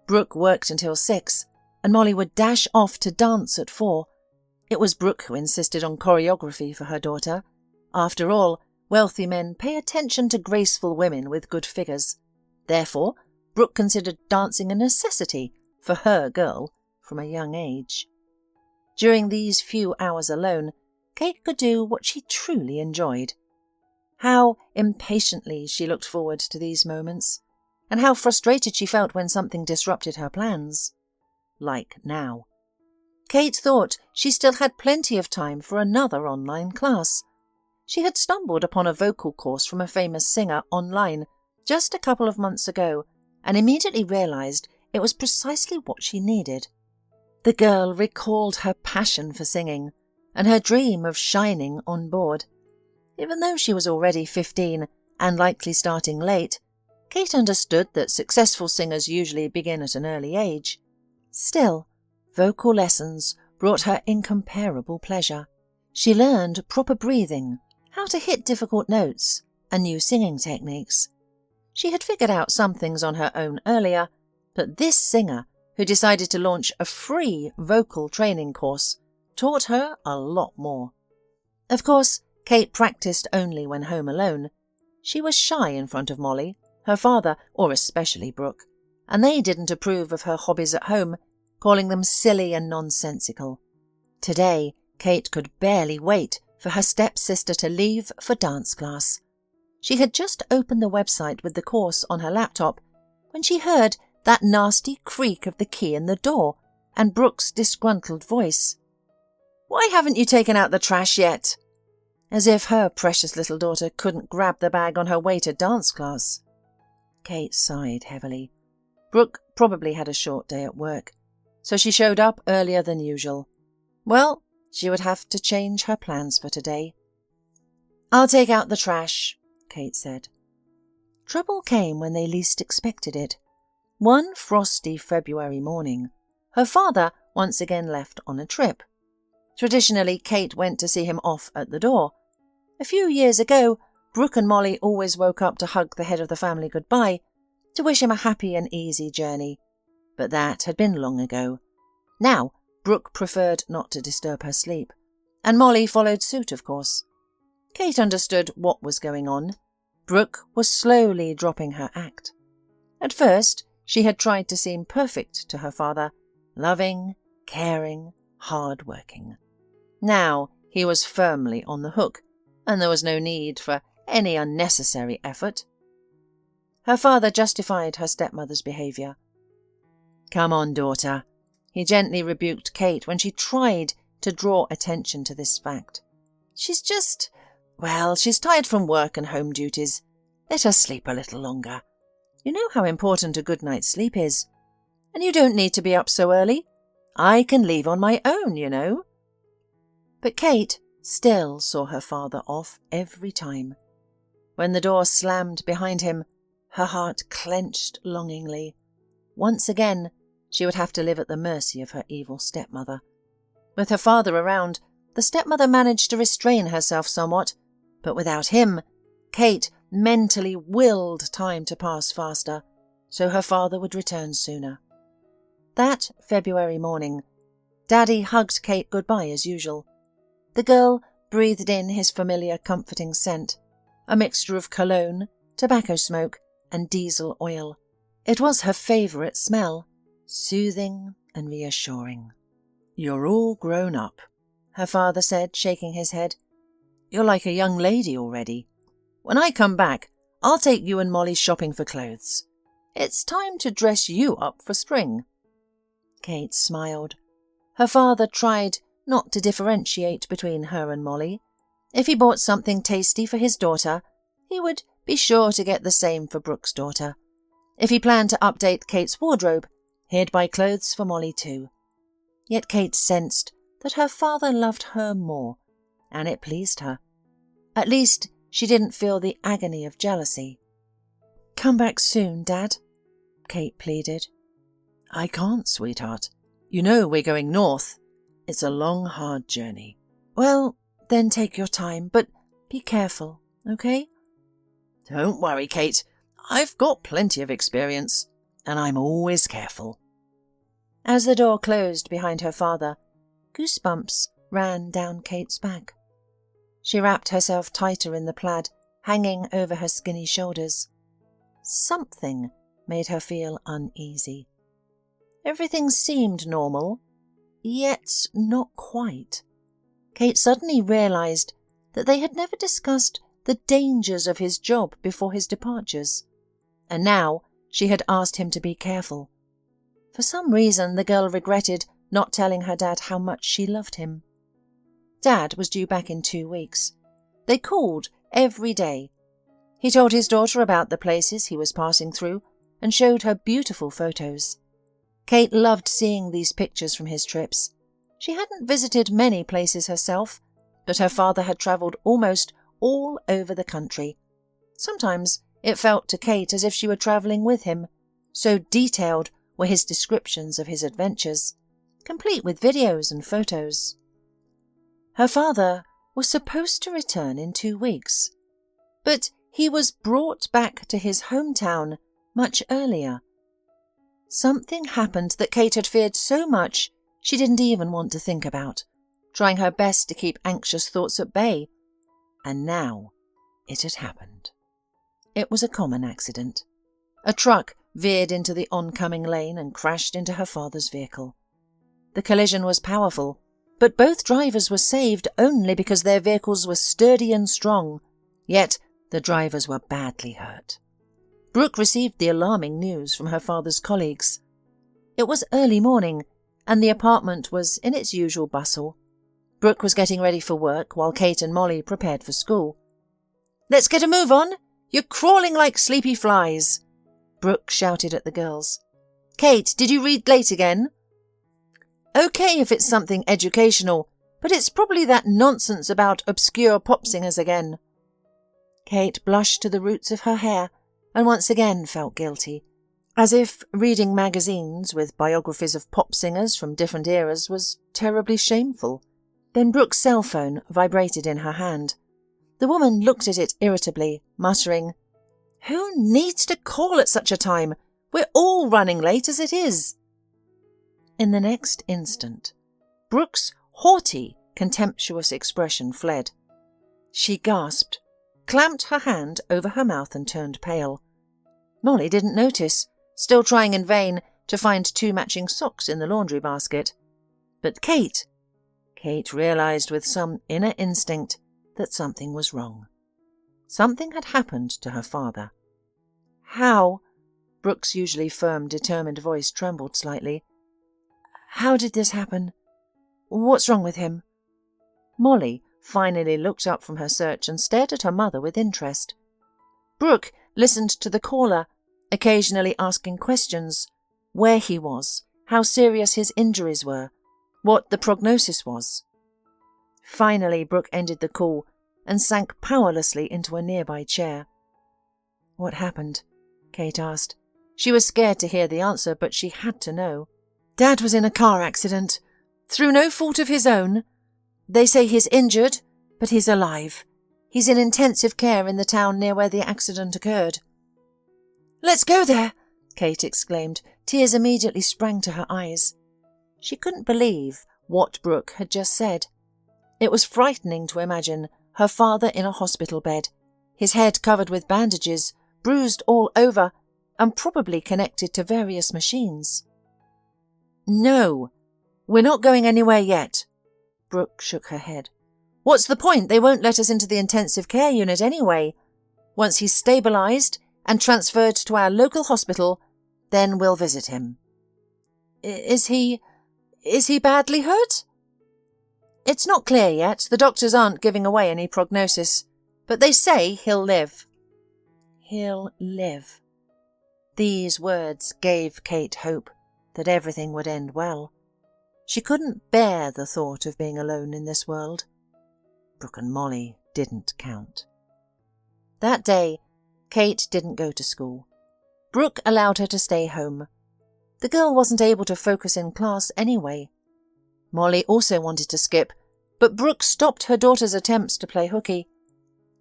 Brooke worked until 6, and Molly would dash off to dance at 4. It was Brooke who insisted on choreography for her daughter. After all, wealthy men pay attention to graceful women with good figures. Therefore, Brooke considered dancing a necessity for her girl from a young age. During these few hours alone, Kate could do what she truly enjoyed. How impatiently she looked forward to these moments, and how frustrated she felt when something disrupted her plans. Like now. Kate thought she still had plenty of time for another online class. She had stumbled upon a vocal course from a famous singer online just a couple of months ago and immediately realised it was precisely what she needed. The girl recalled her passion for singing and her dream of shining on board. Even though she was already 15 and likely starting late, Kate understood that successful singers usually begin at an early age. Still, vocal lessons brought her incomparable pleasure. She learned proper breathing, how to hit difficult notes, and new singing techniques. She had figured out some things on her own earlier, but this singer, who decided to launch a free vocal training course, taught her a lot more. Of course, Kate practiced only when home alone. She was shy in front of Molly, her father, or especially Brooke, and they didn't approve of her hobbies at home, calling them silly and nonsensical. Today, Kate could barely wait for her stepsister to leave for dance class. She had just opened the website with the course on her laptop when she heard that nasty creak of the key in the door and Brooke's disgruntled voice. "Why haven't you taken out the trash yet?" As if her precious little daughter couldn't grab the bag on her way to dance class. Kate sighed heavily. Brooke probably had a short day at work, so she showed up earlier than usual. Well, she would have to change her plans for today. "I'll take out the trash," Kate said. Trouble came when they least expected it. One frosty February morning, her father once again left on a trip. Traditionally, Kate went to see him off at the door. A few years ago, Brooke and Molly always woke up to hug the head of the family goodbye, to wish him a happy and easy journey. But that had been long ago. Now, Brooke preferred not to disturb her sleep, and Molly followed suit, of course. Kate understood what was going on. Brooke was slowly dropping her act. At first, she had tried to seem perfect to her father, loving, caring, hard-working. Now he was firmly on the hook, and there was no need for any unnecessary effort. Her father justified her stepmother's behaviour. "Come on, daughter," he gently rebuked Kate when she tried to draw attention to this fact. "She's she's tired from work and home duties. Let her sleep a little longer. You know how important a good night's sleep is. And you don't need to be up so early. I can leave on my own, you know." But Kate still saw her father off every time. When the door slammed behind him, her heart clenched longingly. Once again, she would have to live at the mercy of her evil stepmother. With her father around, the stepmother managed to restrain herself somewhat, but without him, Kate mentally willed time to pass faster, so her father would return sooner. That February morning, Daddy hugged Kate goodbye as usual. The girl breathed in his familiar comforting scent, a mixture of cologne, tobacco smoke, and diesel oil. It was her favourite smell, soothing and reassuring. "You're all grown up," her father said, shaking his head. "You're like a young lady already. When I come back, I'll take you and Molly shopping for clothes. It's time to dress you up for spring." Kate smiled. Her father tried not to differentiate between her and Molly. If he bought something tasty for his daughter, he would be sure to get the same for Brooke's daughter. If he planned to update Kate's wardrobe, he'd buy clothes for Molly too. Yet Kate sensed that her father loved her more, and it pleased her. At least she didn't feel the agony of jealousy. "Come back soon, Dad," Kate pleaded. "I can't, sweetheart. You know we're going north. It's a long, hard journey." "Well, then take your time, but be careful, okay?" "Don't worry, Kate. I've got plenty of experience, and I'm always careful." As the door closed behind her father, goosebumps ran down Kate's back. She wrapped herself tighter in the plaid hanging over her skinny shoulders. Something made her feel uneasy. Everything seemed normal, yet not quite. Kate suddenly realised that they had never discussed the dangers of his job before his departures, and now she had asked him to be careful. For some reason, the girl regretted not telling her dad how much she loved him. Dad was due back in 2 weeks. They called every day. He told his daughter about the places he was passing through and showed her beautiful photos. Kate loved seeing these pictures from his trips. She hadn't visited many places herself, but her father had travelled almost all over the country. Sometimes it felt to Kate as if she were travelling with him, so detailed were his descriptions of his adventures, complete with videos and photos. Her father was supposed to return in 2 weeks, but he was brought back to his hometown much earlier. Something happened that Kate had feared so much she didn't even want to think about, trying her best to keep anxious thoughts at bay. And now it had happened. It was a common accident. A truck veered into the oncoming lane and crashed into her father's vehicle. The collision was powerful, but both drivers were saved only because their vehicles were sturdy and strong. Yet The drivers were badly hurt. Brooke received the alarming news from her father's colleagues. It was early morning, and the apartment was in its usual bustle. Brooke was getting ready for work while Kate and Molly prepared for school. "Let's get a move on! You're crawling like sleepy flies!" Brooke shouted at the girls. "Kate, did you read late again?" "Okay if it's something educational, but it's probably that nonsense about obscure pop singers again." Kate blushed to the roots of her hair and once again felt guilty, as if reading magazines with biographies of pop singers from different eras was terribly shameful. Then Brooke's cell phone vibrated in her hand. The woman looked at it irritably, muttering, "Who needs to call at such a time? We're all running late as it is." In the next instant, Brooke's haughty, contemptuous expression fled. She gasped, clamped her hand over her mouth and turned pale. Molly didn't notice, still trying in vain to find 2 matching socks in the laundry basket. But Kate realized with some inner instinct that something was wrong. Something had happened to her father. "How?" Brooke's usually firm, determined voice trembled slightly. "How did this happen? What's wrong with him?" Molly finally looked up from her search and stared at her mother with interest. Brooke listened to the caller, occasionally asking questions: where he was, how serious his injuries were, what the prognosis was. Finally, Brooke ended the call and sank powerlessly into a nearby chair. "What happened?" Kate asked. She was scared to hear the answer, but she had to know. "Dad was in a car accident, through no fault of his own. They say he's injured, but he's alive. He's in intensive care in the town near where the accident occurred." "Let's go there!" Kate exclaimed. Tears immediately sprang to her eyes. She couldn't believe what Brooke had just said. It was frightening to imagine her father in a hospital bed, his head covered with bandages, bruised all over, and probably connected to various machines. "No, we're not going anywhere yet." Brooke shook her head. "What's the point? They won't let us into the intensive care unit anyway. Once he's stabilised and transferred to our local hospital, then we'll visit him." Is he badly hurt?" "It's not clear yet. The doctors aren't giving away any prognosis, but they say he'll live." He'll live. These words gave Kate hope that everything would end well. She couldn't bear the thought of being alone in this world. Brooke and Molly didn't count. That day, Kate didn't go to school. Brooke allowed her to stay home. The girl wasn't able to focus in class anyway. Molly also wanted to skip, but Brooke stopped her daughter's attempts to play hooky.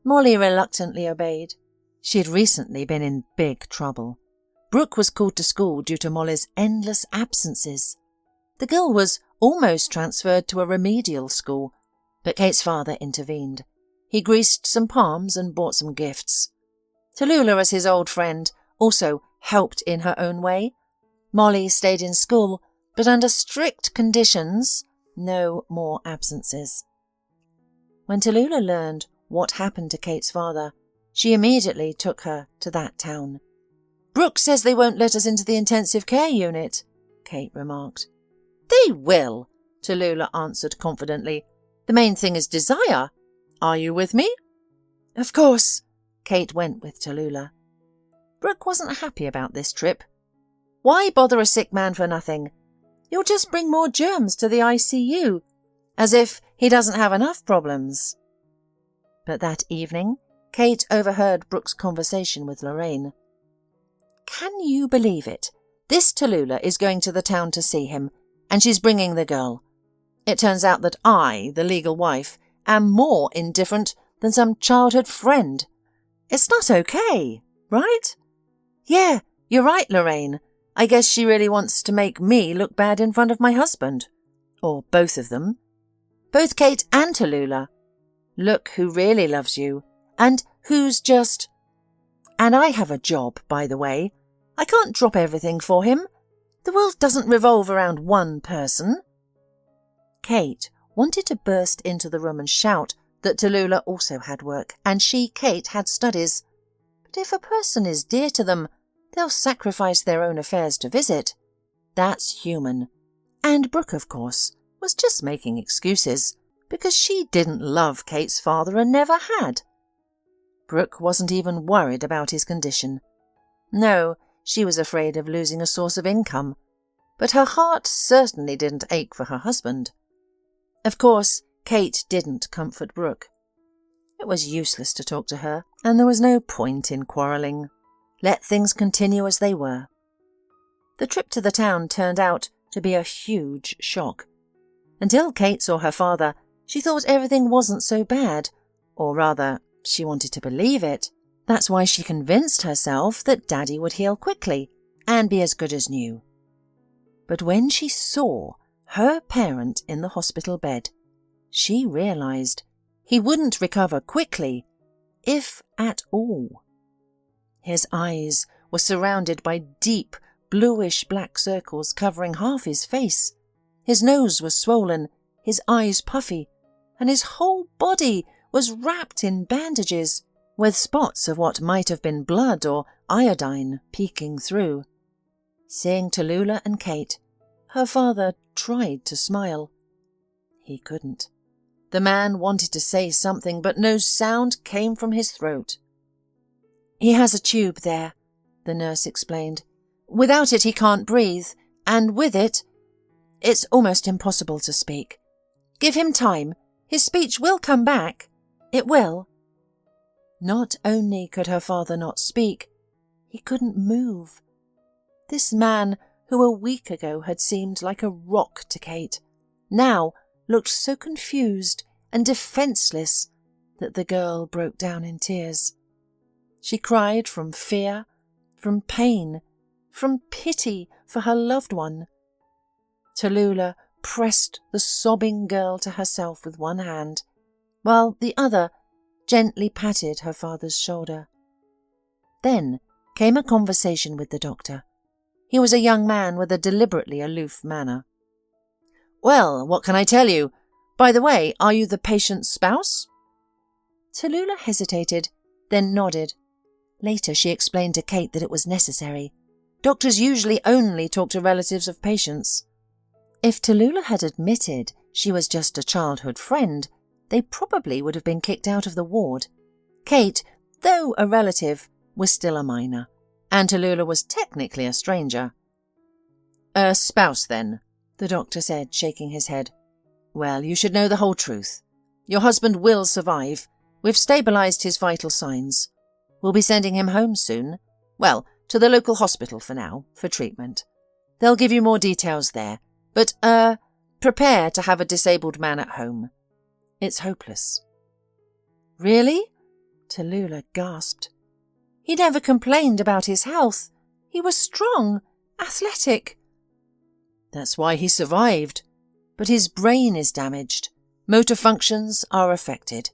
Molly reluctantly obeyed. She had recently been in big trouble. Brooke was called to school due to Molly's endless absences. The girl was almost transferred to a remedial school, but Kate's father intervened. He greased some palms and bought some gifts. Tallulah, as his old friend, also helped in her own way. Molly stayed in school, but under strict conditions, no more absences. When Tallulah learned what happened to Kate's father, she immediately took her to that town. "Brooke says they won't let us into the intensive care unit," Kate remarked. "They will," Tallulah answered confidently. "The main thing is desire. Are you with me?" "Of course." Kate went with Tallulah. Brooke wasn't happy about this trip. Why bother a sick man for nothing? You'll just bring more germs to the ICU, as if he doesn't have enough problems. But that evening, Kate overheard Brooke's conversation with Lorraine. "Can you believe it? This Tallulah is going to the town to see him, and she's bringing the girl. It turns out that I, the legal wife, am more indifferent than some childhood friend. It's not okay, right?" "Yeah, you're right, Lorraine. I guess she really wants to make me look bad in front of my husband. Or both of them. Both Kate and Tallulah. Look who really loves you, and who's just... And I have a job, by the way. I can't drop everything for him. The world doesn't revolve around one person." Kate wanted to burst into the room and shout that Tallulah also had work, and she, Kate, had studies. But if a person is dear to them, they'll sacrifice their own affairs to visit. That's human. And Brooke, of course, was just making excuses, because she didn't love Kate's father and never had. Brooke wasn't even worried about his condition. No, she was afraid of losing a source of income, but her heart certainly didn't ache for her husband. Of course, Kate didn't comfort Brooke. It was useless to talk to her, and there was no point in quarrelling. Let things continue as they were. The trip to the town turned out to be a huge shock. Until Kate saw her father, she thought everything wasn't so bad, or rather, she wanted to believe it. That's why she convinced herself that Daddy would heal quickly and be as good as new. But when she saw her parent in the hospital bed, she realized he wouldn't recover quickly, if at all. His eyes were surrounded by deep, bluish-black circles covering half his face. His nose was swollen, his eyes puffy, and his whole body was wrapped in bandages, with spots of what might have been blood or iodine peeking through. Seeing Tallulah and Kate, her father tried to smile. He couldn't. The man wanted to say something, but no sound came from his throat. "He has a tube there," the nurse explained. "Without it he can't breathe, and with it, it's almost impossible to speak. Give him time. His speech will come back. It will." Not only could her father not speak, he couldn't move. This man, who a week ago had seemed like a rock to Kate, now looked so confused and defenceless that the girl broke down in tears. She cried from fear, from pain, from pity for her loved one. Tallulah pressed the sobbing girl to herself with one hand, while the other gently patted her father's shoulder. Then came a conversation with the doctor. He was a young man with a deliberately aloof manner. "Well, what can I tell you? By the way, are you the patient's spouse?" Tallulah hesitated, then nodded. Later she explained to Kate that it was necessary. Doctors usually only talk to relatives of patients. If Tallulah had admitted she was just a childhood friend, they probably would have been kicked out of the ward. Kate, though a relative, was still a minor, and Tallulah was technically a stranger. "A spouse, then," the doctor said, shaking his head. "Well, you should know the whole truth. Your husband will survive. We've stabilised his vital signs. We'll be sending him home soon. Well, to the local hospital for now, for treatment. They'll give you more details there. But, prepare to have a disabled man at home. It's hopeless." "Really?" Tallulah gasped. "He never complained about his health. He was strong, athletic." "That's why he survived. But his brain is damaged. Motor functions are affected.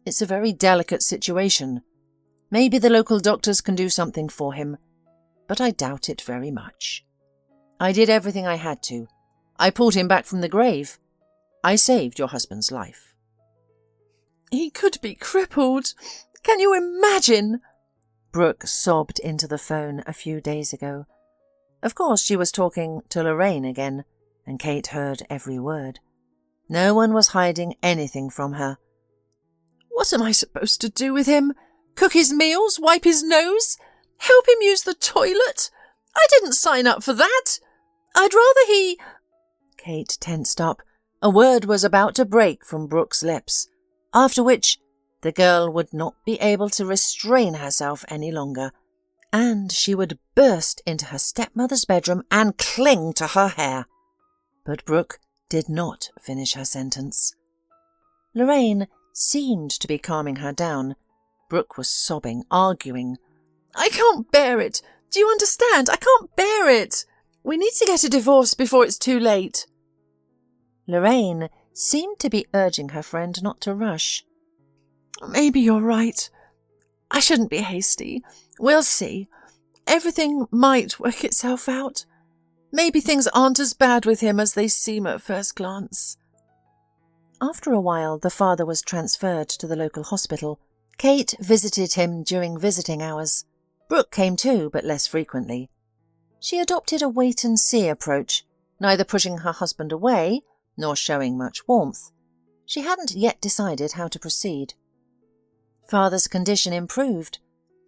It's a very delicate situation. Maybe the local doctors can do something for him, but I doubt it very much. I did everything I had to. I pulled him back from the grave. I saved your husband's life." "He could be crippled. Can you imagine?" Brooke sobbed into the phone a few days ago. Of course she was talking to Lorraine again, and Kate heard every word. No one was hiding anything from her. "What am I supposed to do with him? Cook his meals? Wipe his nose? Help him use the toilet? I didn't sign up for that. I'd rather he—" Kate tensed up. A word was about to break from Brooke's lips, after which the girl would not be able to restrain herself any longer, and she would burst into her stepmother's bedroom and cling to her hair. But Brooke did not finish her sentence. Lorraine seemed to be calming her down. Brooke was sobbing, arguing. "I can't bear it. Do you understand? I can't bear it. We need to get a divorce before it's too late." Lorraine seemed to be urging her friend not to rush. "Maybe you're right. I shouldn't be hasty. We'll see. Everything might work itself out. Maybe things aren't as bad with him as they seem at first glance." after a while the father was transferred to the local hospital. Kate visited him during visiting hours. Brooke came too, but less frequently. She adopted a wait-and-see approach, neither pushing her husband away nor showing much warmth. She hadn't yet decided how to proceed. Father's condition improved.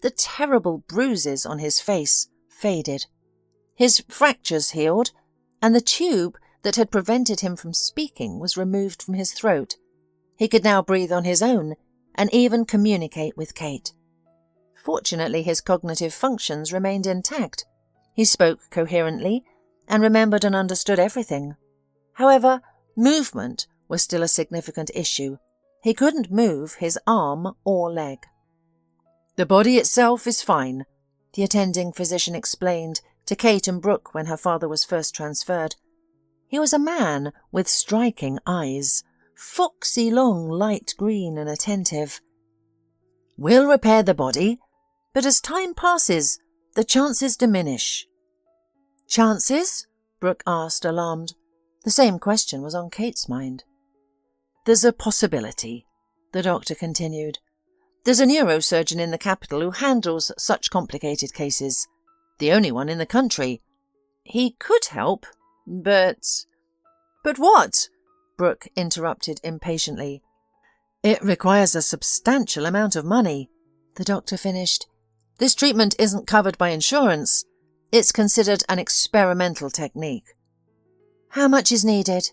The terrible bruises on his face faded. His fractures healed, and the tube that had prevented him from speaking was removed from his throat. He could now breathe on his own and even communicate with Kate. Fortunately, his cognitive functions remained intact. He spoke coherently and remembered and understood everything. However, movement was still a significant issue. He couldn't move his arm or leg. "The body itself is fine," the attending physician explained to Kate and Brooke when her father was first transferred. He was a man with striking eyes, foxy long, light green and attentive. "We'll repair the body, but as time passes, the chances diminish." "Chances?" Brooke asked, alarmed. The same question was on Kate's mind. "There's a possibility," the doctor continued. "There's a neurosurgeon in the capital who handles such complicated cases. The only one in the country. He could help, but—" "But what?" Brooke interrupted impatiently. "It requires a substantial amount of money," the doctor finished. "This treatment isn't covered by insurance. It's considered an experimental technique." "How much is needed?"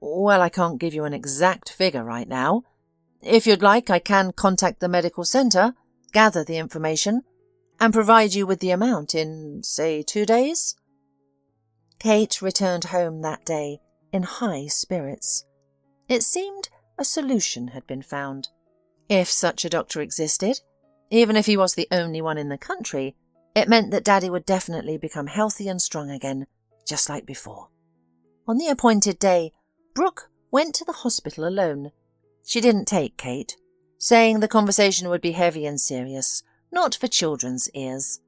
"Well, I can't give you an exact figure right now. If you'd like, I can contact the medical centre, gather the information, and provide you with the amount in, say, 2 days?" Kate returned home that day in high spirits. It seemed a solution had been found. If such a doctor existed, even if he was the only one in the country, it meant that Daddy would definitely become healthy and strong again, just like before. On the appointed day, Brooke went to the hospital alone. She didn't take Kate, saying the conversation would be heavy and serious, not for children's ears.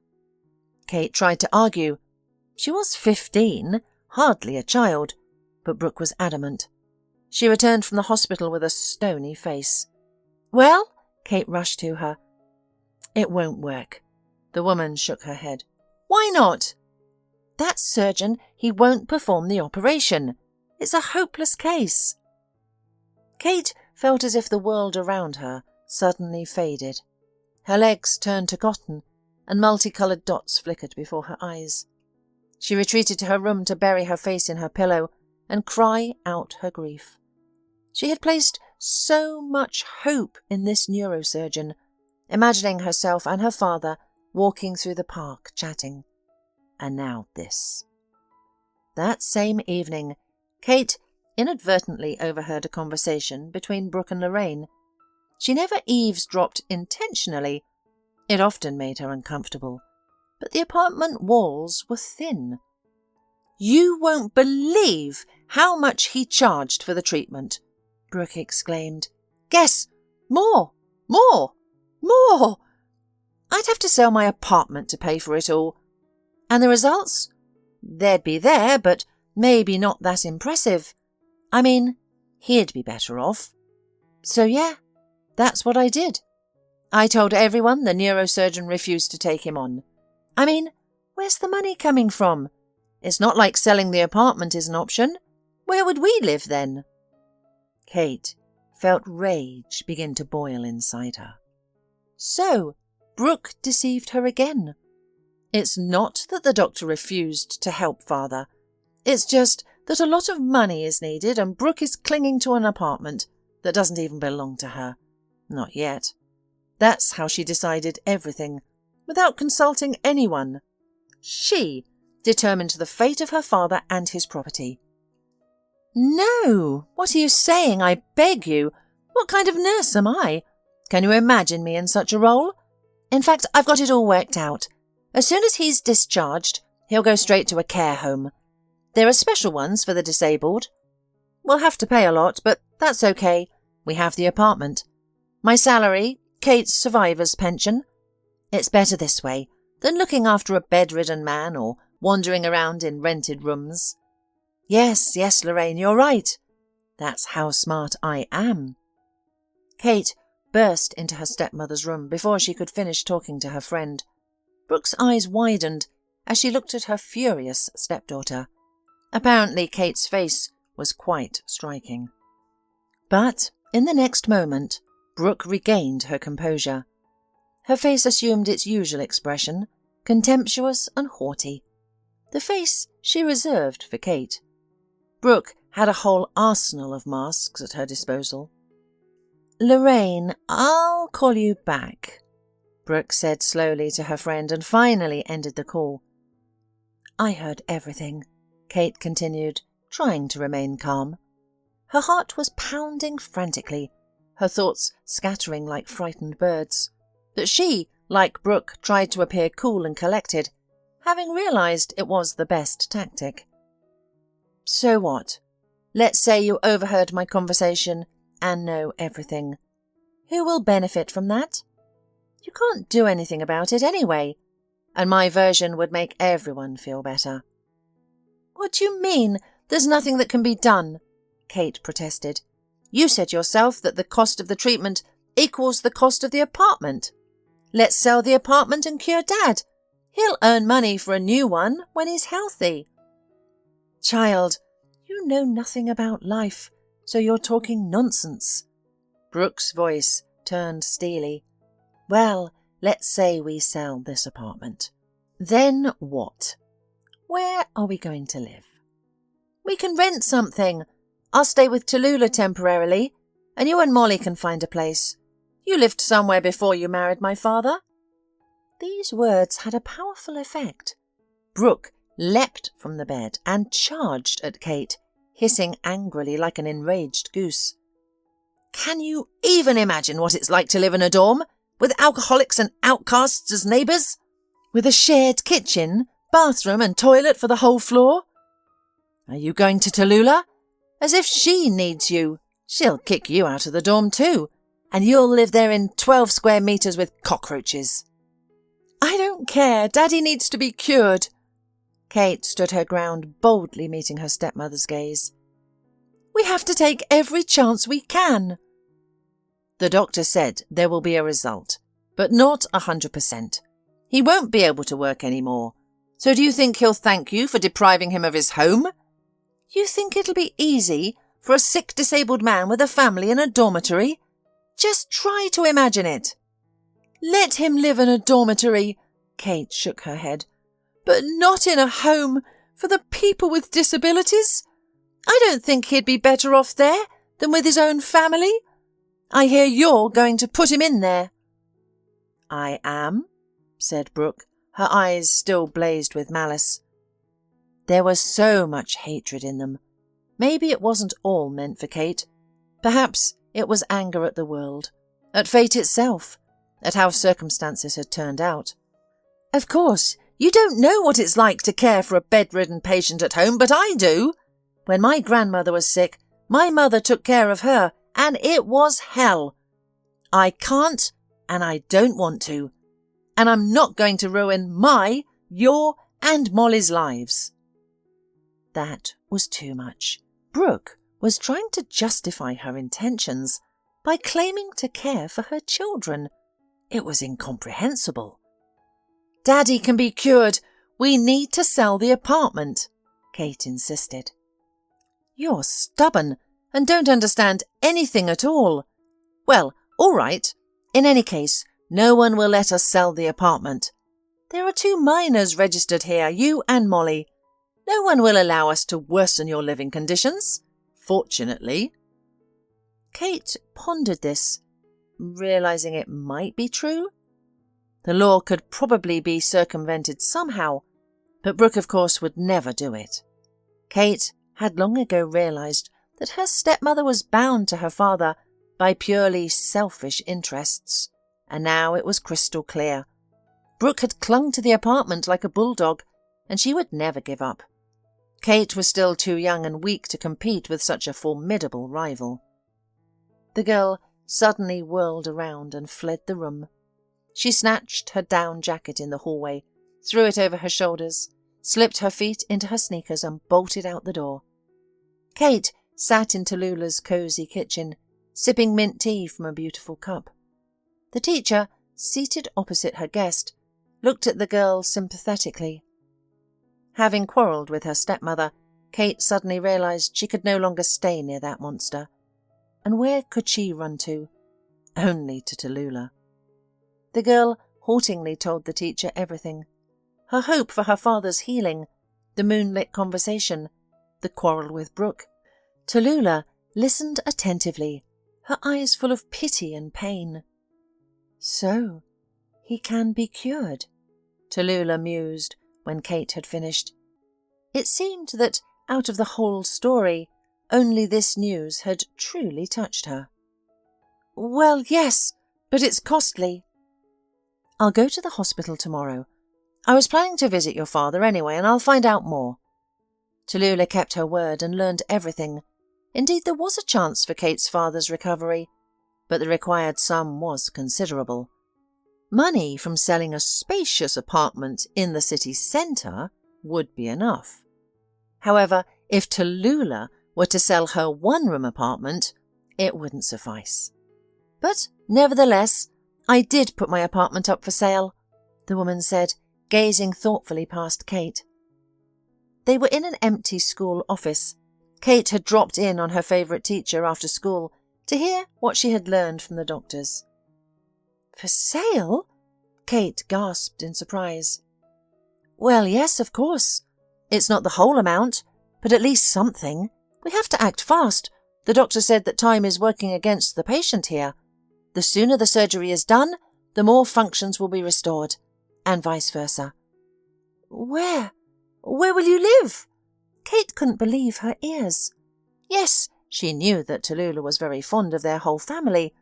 Kate tried to argue. She was 15, hardly a child, but Brooke was adamant. She returned from the hospital with a stony face. "Well?" Kate rushed to her. "It won't work." The woman shook her head. "Why not?" "That surgeon, he won't perform the operation. It's a hopeless case." Kate felt as if the world around her suddenly faded. Her legs turned to cotton, and multicoloured dots flickered before her eyes. She retreated to her room to bury her face in her pillow and cry out her grief. She had placed so much hope in this neurosurgeon, imagining herself and her father walking through the park chatting. And now this. That same evening, Kate inadvertently overheard a conversation between Brooke and Lorraine. She never eavesdropped intentionally. It often made her uncomfortable. But the apartment walls were thin. "You won't believe how much he charged for the treatment," Brooke exclaimed. "Guess! More! More! More! I'd have to sell my apartment to pay for it all. And the results? They'd be there, but maybe not that impressive. I mean, he'd be better off. So yeah, that's what I did. I told everyone the neurosurgeon refused to take him on. I mean, where's the money coming from? It's not like selling the apartment is an option. Where would we live then?" Kate felt rage begin to boil inside her. So, Brooke deceived her again. It's not that the doctor refused to help Father. It's just that a lot of money is needed and Brooke is clinging to an apartment that doesn't even belong to her. Not yet. That's how she decided everything, without consulting anyone. She determined the fate of her father and his property. "No! What are you saying? I beg you. What kind of nurse am I? Can you imagine me in such a role? In fact, I've got it all worked out. As soon as he's discharged, he'll go straight to a care home. There are special ones for the disabled. We'll have to pay a lot, but that's okay. We have the apartment. My salary, Kate's survivor's pension. It's better this way than looking after a bedridden man or wandering around in rented rooms. Yes, Lorraine, you're right. That's how smart I am. Kate burst into her stepmother's room before she could finish talking to her friend. Brooke's eyes widened as she looked at her furious stepdaughter. Apparently Kate's face was quite striking. But in the next moment, Brooke regained her composure. Her face assumed its usual expression, contemptuous and haughty. The face she reserved for Kate. Brooke had a whole arsenal of masks at her disposal. "Lorraine, I'll call you back," Brooke said slowly to her friend and finally ended the call. "I heard everything," Kate continued, trying to remain calm. Her heart was pounding frantically, her thoughts scattering like frightened birds. But she, like Brooke, tried to appear cool and collected, having realised it was the best tactic. "So what? Let's say you overheard my conversation and know everything. Who will benefit from that? You can't do anything about it anyway, and my version would make everyone feel better." "What do you mean, there's nothing that can be done?" Kate protested. "You said yourself that the cost of the treatment equals the cost of the apartment. Let's sell the apartment and cure Dad. He'll earn money for a new one when he's healthy." "Child, you know nothing about life, so you're talking nonsense." Brooke's voice turned steely. "Well, let's say we sell this apartment. Then what? Where are we going to live?" "We can rent something. I'll stay with Tallulah temporarily, and you and Molly can find a place. You lived somewhere before you married my father." These words had a powerful effect. Brooke leapt from the bed and charged at Kate, hissing angrily like an enraged goose. "Can you even imagine what it's like to live in a dorm, with alcoholics and outcasts as neighbours? With a shared kitchen, bathroom and toilet for the whole floor? Are you going to Tallulah? As if she needs you. She'll kick you out of the dorm too, and you'll live there in 12 square metres with cockroaches." "I don't care. Daddy needs to be cured." Kate stood her ground, boldly meeting her stepmother's gaze. "We have to take every chance we can." "The doctor said there will be a result, but not 100%. He won't be able to work anymore. So do you think he'll thank you for depriving him of his home? You think it'll be easy for a sick, disabled man with a family in a dormitory? Just try to imagine it." "Let him live in a dormitory," Kate shook her head, "but not in a home for the people with disabilities. I don't think he'd be better off there than with his own family. I hear you're going to put him in there." "I am," said Brooke, her eyes still blazed with malice. There was so much hatred in them. Maybe it wasn't all meant for Kate. Perhaps it was anger at the world, at fate itself, at how circumstances had turned out. "Of course, you don't know what it's like to care for a bedridden patient at home, but I do. When my grandmother was sick, my mother took care of her, and it was hell. I can't, and I don't want to. And I'm not going to ruin my, your, and Molly's lives." That was too much. Brooke was trying to justify her intentions by claiming to care for her children. It was incomprehensible. "Daddy can be cured. We need to sell the apartment," Kate insisted. "You're stubborn and don't understand anything at all. Well, all right. In any case, no one will let us sell the apartment. There are 2 minors registered here, you and Molly. No one will allow us to worsen your living conditions, fortunately." Kate pondered this, realising it might be true. The law could probably be circumvented somehow, but Brooke, of course, would never do it. Kate had long ago realised that her stepmother was bound to her father by purely selfish interests, and now it was crystal clear. Brooke had clung to the apartment like a bulldog, and she would never give up. Kate was still too young and weak to compete with such a formidable rival. The girl suddenly whirled around and fled the room. She snatched her down jacket in the hallway, threw it over her shoulders, slipped her feet into her sneakers and bolted out the door. Kate sat in Tallulah's cosy kitchen, sipping mint tea from a beautiful cup. The teacher, seated opposite her guest, looked at the girl sympathetically. Having quarrelled with her stepmother, Kate suddenly realised she could no longer stay near that monster. And where could she run to? Only to Tallulah. The girl haltingly told the teacher everything. Her hope for her father's healing, the moonlit conversation, the quarrel with Brooke. Tallulah listened attentively, her eyes full of pity and pain. So, he can be cured, Tallulah mused when Kate had finished. It seemed that, out of the whole story, only this news had truly touched her. Well, yes, but it's costly. I'll go to the hospital tomorrow. I was planning to visit your father anyway, and I'll find out more. Tallulah kept her word and learned everything. Indeed, there was a chance for Kate's father's recovery, but the required sum was considerable. Money from selling a spacious apartment in the city centre would be enough. However, if Tallulah were to sell her one-room apartment, it wouldn't suffice. But, nevertheless, I did put my apartment up for sale, the woman said, gazing thoughtfully past Kate. They were in an empty school office. Kate had dropped in on her favourite teacher after school to hear what she had learned from the doctors. For sale? Kate gasped in surprise. Well, yes, of course. It's not the whole amount, but at least something. We have to act fast. The doctor said that time is working against the patient here. The sooner the surgery is done, the more functions will be restored, and vice versa. Where will you live? Kate couldn't believe her ears. Yes, she knew that Tallulah was very fond of their whole family,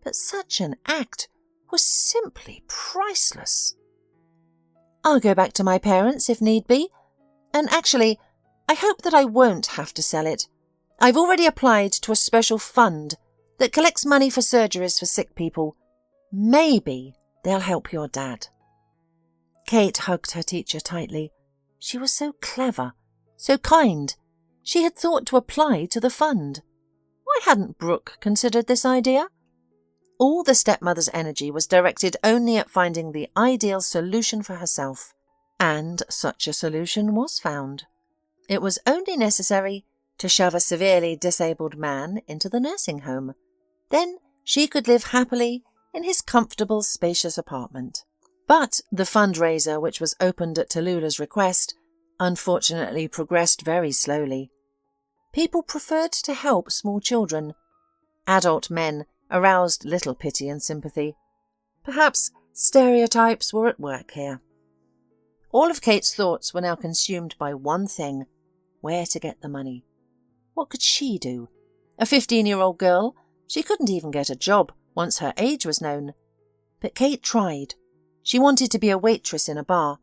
but such an act was simply priceless. I'll go back to my parents if need be, and actually, I hope that I won't have to sell it. I've already applied to a special fund that collects money for surgeries for sick people. Maybe they'll help your dad. Kate hugged her teacher tightly. She was so clever, so kind. She had thought to apply to the fund. Why hadn't Brooke considered this idea? All the stepmother's energy was directed only at finding the ideal solution for herself, and such a solution was found. It was only necessary to shove a severely disabled man into the nursing home. Then she could live happily in his comfortable, spacious apartment. But the fundraiser, which was opened at Tallulah's request, unfortunately progressed very slowly. People preferred to help small children. Adult men aroused little pity and sympathy. Perhaps stereotypes were at work here. All of Kate's thoughts were now consumed by one thing: where to get the money. What could she do? A 15-year-old girl, she couldn't even get a job once her age was known. But Kate tried. She wanted to be a waitress in a bar.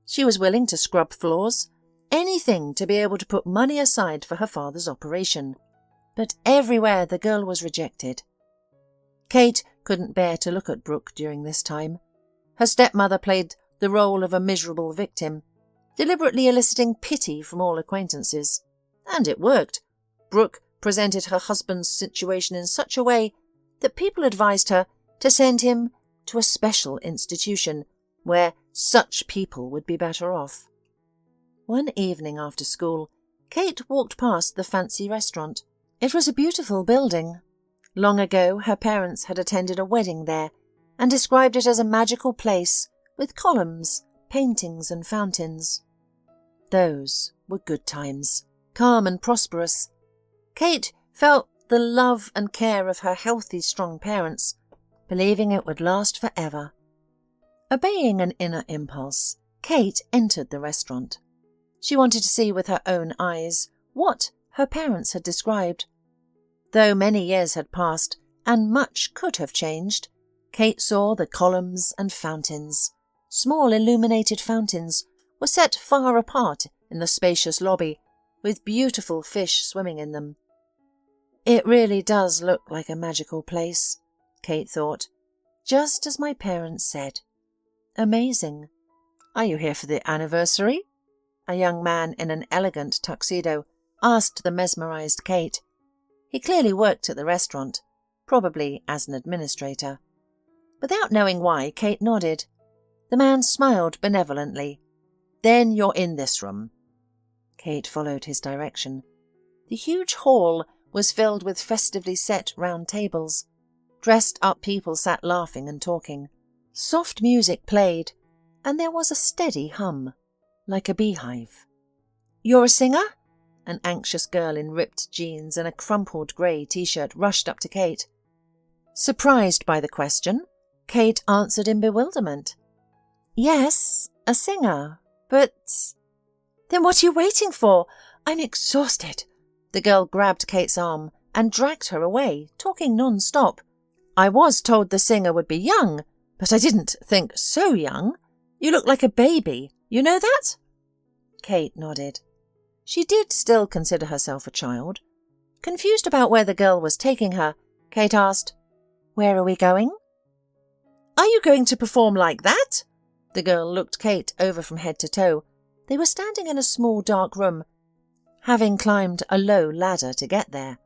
She was willing to scrub floors, anything to be able to put money aside for her father's operation. But everywhere the girl was rejected. Kate couldn't bear to look at Brooke during this time. Her stepmother played the role of a miserable victim, deliberately eliciting pity from all acquaintances. And it worked. Brooke presented her husband's situation in such a way that people advised her to send him to a special institution where such people would be better off. One evening after school, Kate walked past the fancy restaurant. It was a beautiful building. Long ago, her parents had attended a wedding there and described it as a magical place with columns, paintings and fountains. Those were good times, calm and prosperous. Kate felt the love and care of her healthy, strong parents, believing it would last forever. Obeying an inner impulse, Kate entered the restaurant. She wanted to see with her own eyes what her parents had described. Though many years had passed and much could have changed, Kate saw the columns and fountains. Small illuminated fountains were set far apart in the spacious lobby, with beautiful fish swimming in them. It really does look like a magical place, Kate thought, just as my parents said. Amazing. Are you here for the anniversary? A young man in an elegant tuxedo asked the mesmerised Kate. He clearly worked at the restaurant, probably as an administrator. Without knowing why, Kate nodded. The man smiled benevolently. "Then you're in this room." Kate followed his direction. The huge hall was filled with festively set round tables. Dressed-up people sat laughing and talking. Soft music played, and there was a steady hum, like a beehive. "You're a singer?" An anxious girl in ripped jeans and a crumpled grey t-shirt rushed up to Kate. Surprised by the question, Kate answered in bewilderment. "Yes, a singer, but—" "Then what are you waiting for? I'm exhausted." The girl grabbed Kate's arm and dragged her away, talking non-stop. "I was told the singer would be young, but I didn't think so young. You look like a baby. You know that?" Kate nodded. She did still consider herself a child. Confused about where the girl was taking her, Kate asked, "Where are we going?" "Are you going to perform like that?" The girl looked Kate over from head to toe. They were standing in a small dark room, having climbed a low ladder to get there.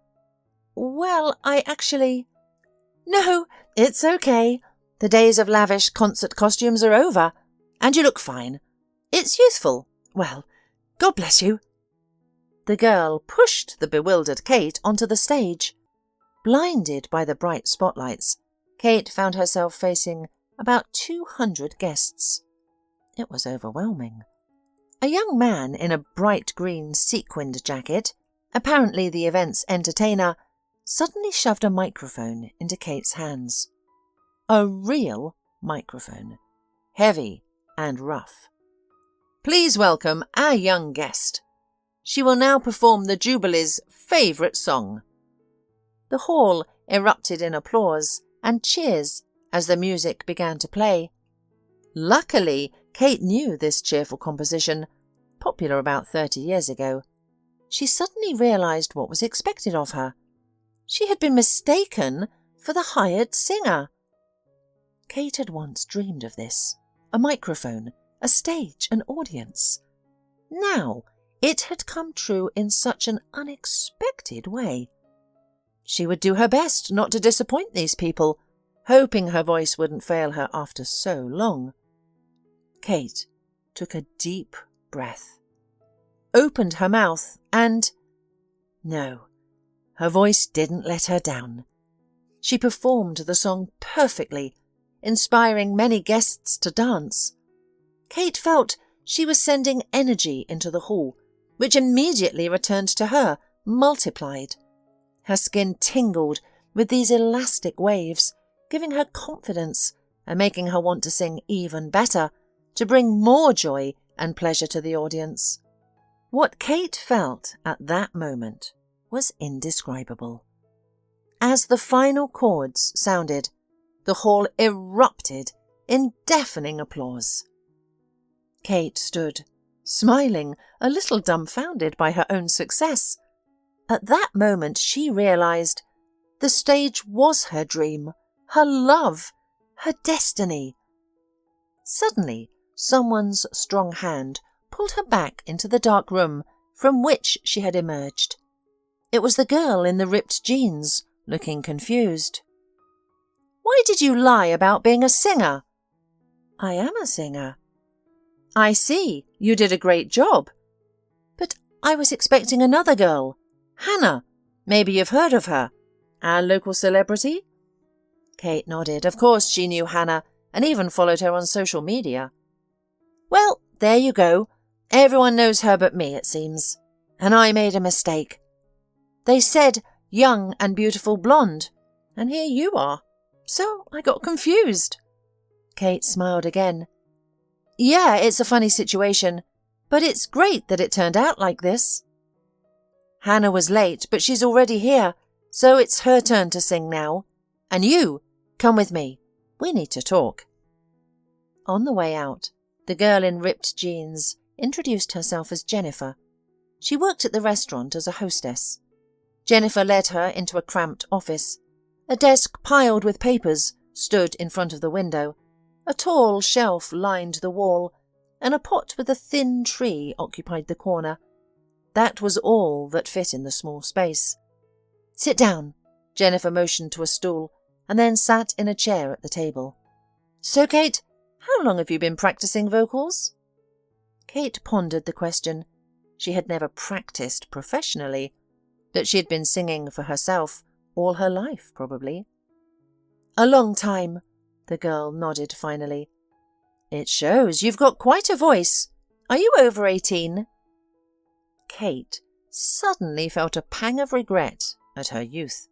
"Well, I actually—" "No, it's okay. The days of lavish concert costumes are over, and you look fine. It's youthful. Well, God bless you." The girl pushed the bewildered Kate onto the stage. Blinded by the bright spotlights, Kate found herself facing about 200 guests. It was overwhelming. A young man in a bright green sequined jacket, apparently the event's entertainer, suddenly shoved a microphone into Kate's hands. A real microphone, heavy and rough. "Please welcome our young guest. She will now perform the Jubilee's favourite song." The hall erupted in applause and cheers as the music began to play. Luckily, Kate knew this cheerful composition, popular about 30 years ago. She suddenly realised what was expected of her. She had been mistaken for the hired singer. Kate had once dreamed of this. A microphone, a stage, an audience. Now it had come true in such an unexpected way. She would do her best not to disappoint these people, hoping her voice wouldn't fail her after so long. Kate took a deep breath, opened her mouth and— No, her voice didn't let her down. She performed the song perfectly, inspiring many guests to dance. Kate felt she was sending energy into the hall, which immediately returned to her, multiplied. Her skin tingled with these elastic waves, giving her confidence and making her want to sing even better, to bring more joy and pleasure to the audience. What Kate felt at that moment was indescribable. As the final chords sounded, the hall erupted in deafening applause. Kate stood, smiling, a little dumbfounded by her own success. At that moment she realised the stage was her dream, her love, her destiny. Suddenly, someone's strong hand pulled her back into the dark room from which she had emerged. It was the girl in the ripped jeans, looking confused. "Why did you lie about being a singer?" "I am a singer." "I see, you did a great job. But I was expecting another girl, Hannah. Maybe you've heard of her, our local celebrity?" Kate nodded. Of course she knew Hannah and even followed her on social media. "Well, there you go. Everyone knows her but me, it seems. And I made a mistake. They said young and beautiful blonde, and here you are. So I got confused." Kate smiled again. "Yeah, it's a funny situation, but it's great that it turned out like this. Hannah was late, but she's already here, so it's her turn to sing now. And you, come with me. We need to talk." On the way out, the girl in ripped jeans introduced herself as Jennifer. She worked at the restaurant as a hostess. Jennifer led her into a cramped office. A desk piled with papers stood in front of the window. A tall shelf lined the wall, and a pot with a thin tree occupied the corner. That was all that fit in the small space. Sit down. Jennifer motioned to a stool and then sat in a chair at the table. So, Kate, how long have you been practicing vocals? Kate pondered the question. She had never practiced professionally, but she had been singing for herself all her life, probably. A long time, the girl nodded finally. It shows. You've got quite a voice. Are you over 18? Kate suddenly felt a pang of regret at her youth,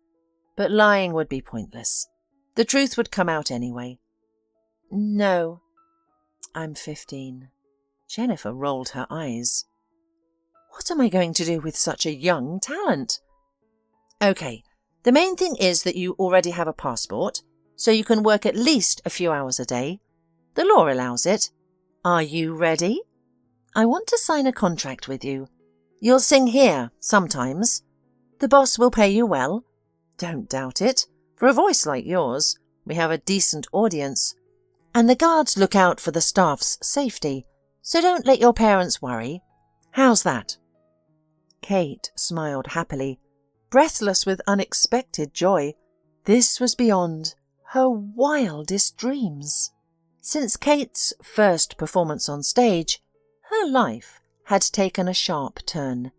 but lying would be pointless. The truth would come out anyway. No, I'm 15. Jennifer rolled her eyes. What am I going to do with such a young talent? Okay, the main thing is that you already have a passport, so you can work at least a few hours a day. The law allows it. Are you ready? I want to sign a contract with you. You'll sing here sometimes. The boss will pay you well. Don't doubt it. For a voice like yours, we have a decent audience. And the guards look out for the staff's safety, so don't let your parents worry. How's that? Kate smiled happily, breathless with unexpected joy. This was beyond her wildest dreams. Since Kate's first performance on stage, her life had taken a sharp turn.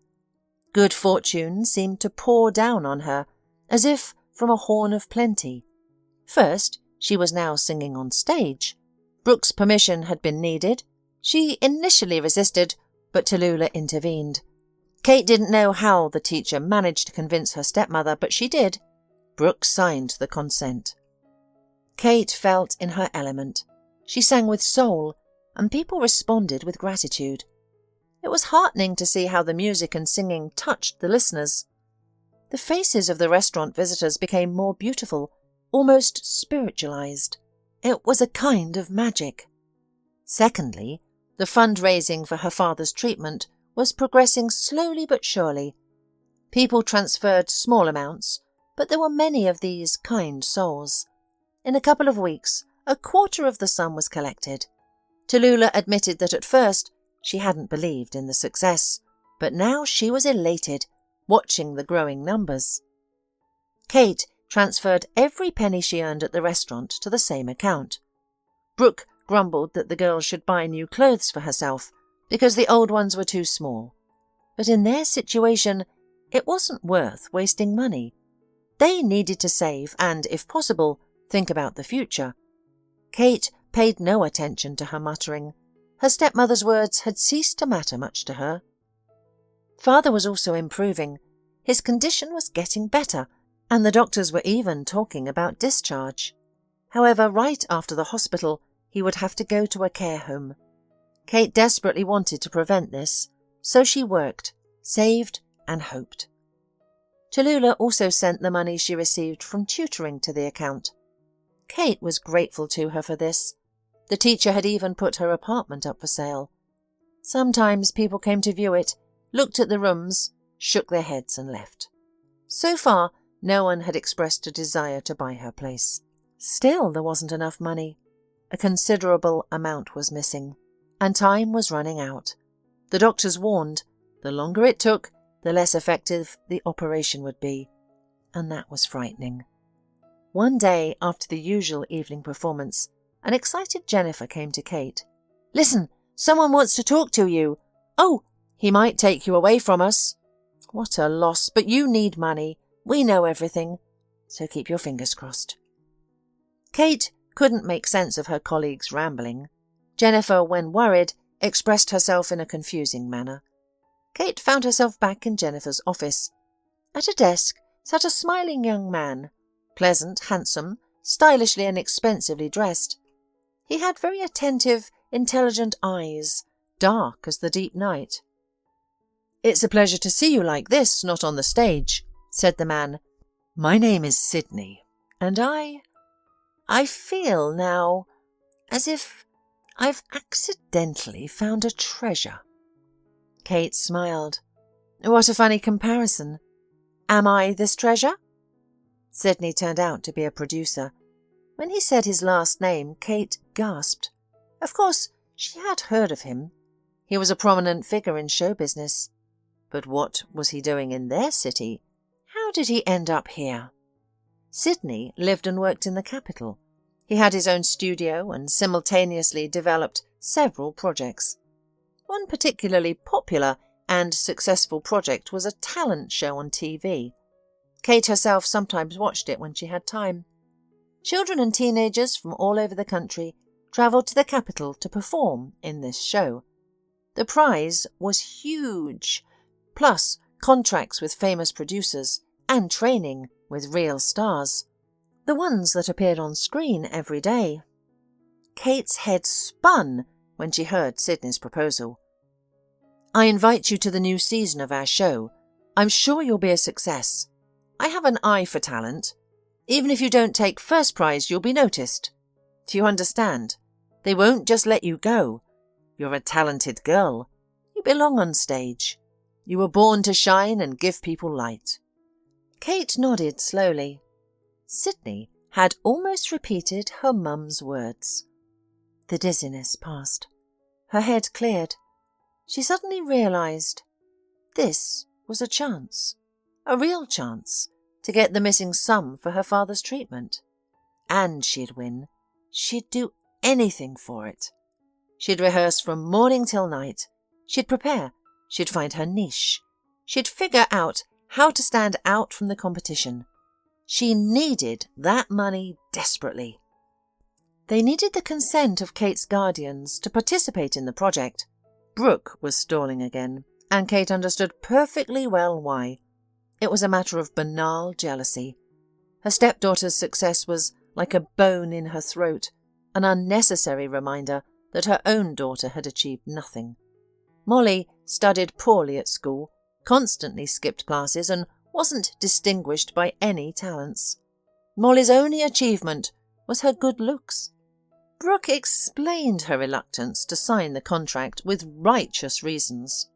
Good fortune seemed to pour down on her, as if from a horn of plenty. First, she was now singing on stage. Brooke's permission had been needed. She initially resisted, but Tallulah intervened. Kate didn't know how the teacher managed to convince her stepmother, but she did. Brooke signed the consent. Kate felt in her element. She sang with soul, and people responded with gratitude. It was heartening to see how the music and singing touched the listeners. The faces of the restaurant visitors became more beautiful, almost spiritualized. It was a kind of magic. Secondly, the fundraising for her father's treatment was progressing slowly but surely. People transferred small amounts, but there were many of these kind souls. In a couple of weeks, a quarter of the sum was collected. Tallulah admitted that at first she hadn't believed in the success, but now she was elated, watching the growing numbers. Kate transferred every penny she earned at the restaurant to the same account. Brooke grumbled that the girl should buy new clothes for herself because the old ones were too small. But in their situation, it wasn't worth wasting money. They needed to save and, if possible, think about the future. Kate paid no attention to her muttering. Her stepmother's words had ceased to matter much to her. Father was also improving. His condition was getting better, and the doctors were even talking about discharge. However, right after the hospital, he would have to go to a care home. Kate desperately wanted to prevent this, so she worked, saved, and hoped. Tallulah also sent the money she received from tutoring to the account. Kate was grateful to her for this. The teacher had even put her apartment up for sale. Sometimes people came to view it, looked at the rooms, shook their heads and left. So far, no one had expressed a desire to buy her place. Still, there wasn't enough money. A considerable amount was missing, and time was running out. The doctors warned the longer it took, the less effective the operation would be, and that was frightening. One day, after the usual evening performance, an excited Jennifer came to Kate. "Listen, someone wants to talk to you. Oh, he might take you away from us. What a loss, but you need money. We know everything, so keep your fingers crossed." Kate couldn't make sense of her colleague's rambling. Jennifer, when worried, expressed herself in a confusing manner. Kate found herself back in Jennifer's office. At a desk sat a smiling young man, pleasant, handsome, stylishly and expensively dressed. He had very attentive, intelligent eyes, dark as the deep night. "It's a pleasure to see you like this, not on the stage," said the man. "My name is Sydney, and I feel now as if I've accidentally found a treasure." Kate smiled. "What a funny comparison. Am I this treasure?" Sydney turned out to be a producer. When he said his last name, Kate gasped. Of course, she had heard of him. He was a prominent figure in show business. But what was he doing in their city? How How did he end up here? Sydney lived and worked in the capital. He had his own studio and simultaneously developed several projects. One particularly popular and successful project was a talent show on TV. Kate herself sometimes watched it when she had time. Children and teenagers from all over the country travelled to the capital to perform in this show. The prize was huge, plus contracts with famous producers and training with real stars, the ones that appeared on screen every day. Kate's head spun when she heard Sydney's proposal. "I invite you to the new season of our show. I'm sure you'll be a success. I have an eye for talent. Even if you don't take first prize, you'll be noticed. Do you understand? They won't just let you go. You're a talented girl. You belong on stage. You were born to shine and give people light." Kate nodded slowly. Sydney had almost repeated her mum's words. The dizziness passed. Her head cleared. She suddenly realised this was a chance, a real chance, to get the missing sum for her father's treatment. And she'd win. She'd do anything for it. She'd rehearse from morning till night. She'd prepare. She'd find her niche. She'd figure out how to stand out from the competition. She needed that money desperately. They needed the consent of Kate's guardians to participate in the project. Brooke was stalling again, and Kate understood perfectly well why. It was a matter of banal jealousy. Her stepdaughter's success was like a bone in her throat, an unnecessary reminder that her own daughter had achieved nothing. Molly studied poorly at school, constantly skipped classes, and wasn't distinguished by any talents. Molly's only achievement was her good looks. Brooke explained her reluctance to sign the contract with righteous reasons.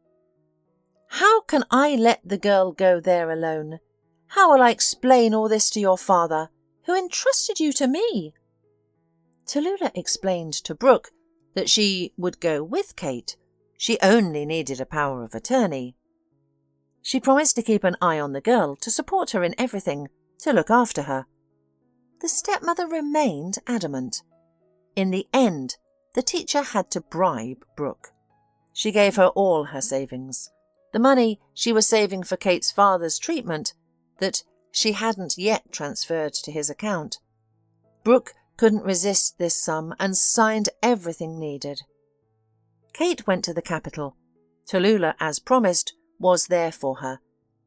"How can I let the girl go there alone? How will I explain all this to your father, who entrusted you to me?" Tallulah explained to Brooke that she would go with Kate. She only needed a power of attorney. She promised to keep an eye on the girl, to support her in everything, to look after her. The stepmother remained adamant. In the end, the teacher had to bribe Brooke. She gave her all her savings, the money she was saving for Kate's father's treatment that she hadn't yet transferred to his account. Brooke couldn't resist this sum and signed everything needed. Kate went to the capital. Tallulah, as promised, was there for her,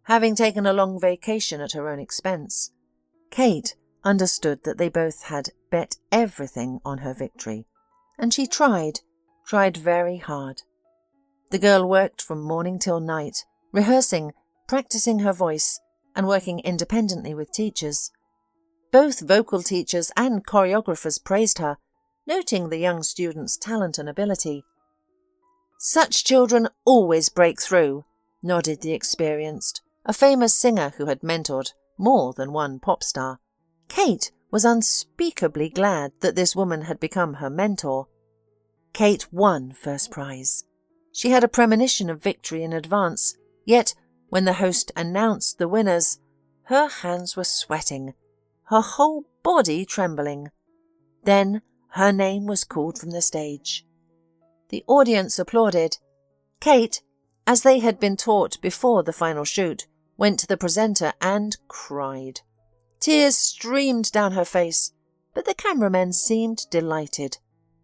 having taken a long vacation at her own expense. Kate understood that they both had bet everything on her victory, and she tried very hard. The girl worked from morning till night, rehearsing, practicing her voice, and working independently with teachers. Both vocal teachers and choreographers praised her, noting the young student's talent and ability. "Such children always break through," nodded the experienced, a famous singer who had mentored more than one pop star. Kate was unspeakably glad that this woman had become her mentor. Kate won first prize. She had a premonition of victory in advance, yet when the host announced the winners, her hands were sweating, her whole body trembling. Then her name was called from the stage. The audience applauded. Kate, as they had been taught before the final shoot, went to the presenter and cried. Tears streamed down her face, but the cameramen seemed delighted.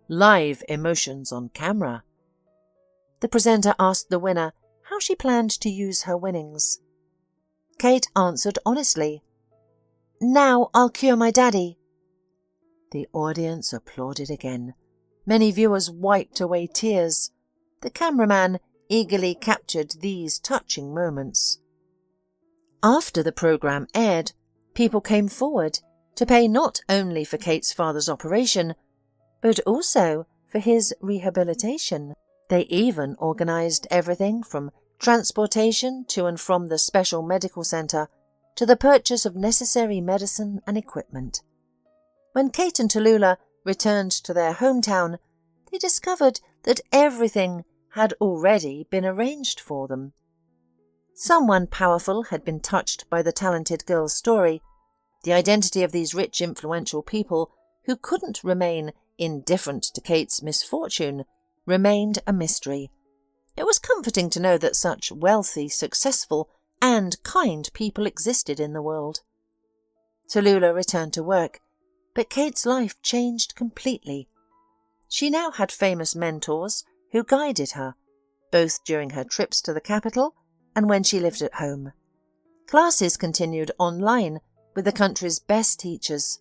Live emotions on camera. The presenter asked the winner how she planned to use her winnings. Kate answered honestly, "Now I'll cure my daddy." The audience applauded again. Many viewers wiped away tears. The cameraman eagerly captured these touching moments. After the programme aired, people came forward to pay not only for Kate's father's operation, but also for his rehabilitation. They even organised everything from transportation to and from the special medical centre to the purchase of necessary medicine and equipment. When Kate and Tallulah returned to their hometown, they discovered that everything had already been arranged for them. Someone powerful had been touched by the talented girl's story. The identity of these rich, influential people, who couldn't remain indifferent to Kate's misfortune, remained a mystery. It was comforting to know that such wealthy, successful, and kind people existed in the world. Tallulah returned to work, but Kate's life changed completely. She now had famous mentors who guided her, both during her trips to the capital and when she lived at home. Classes continued online with the country's best teachers.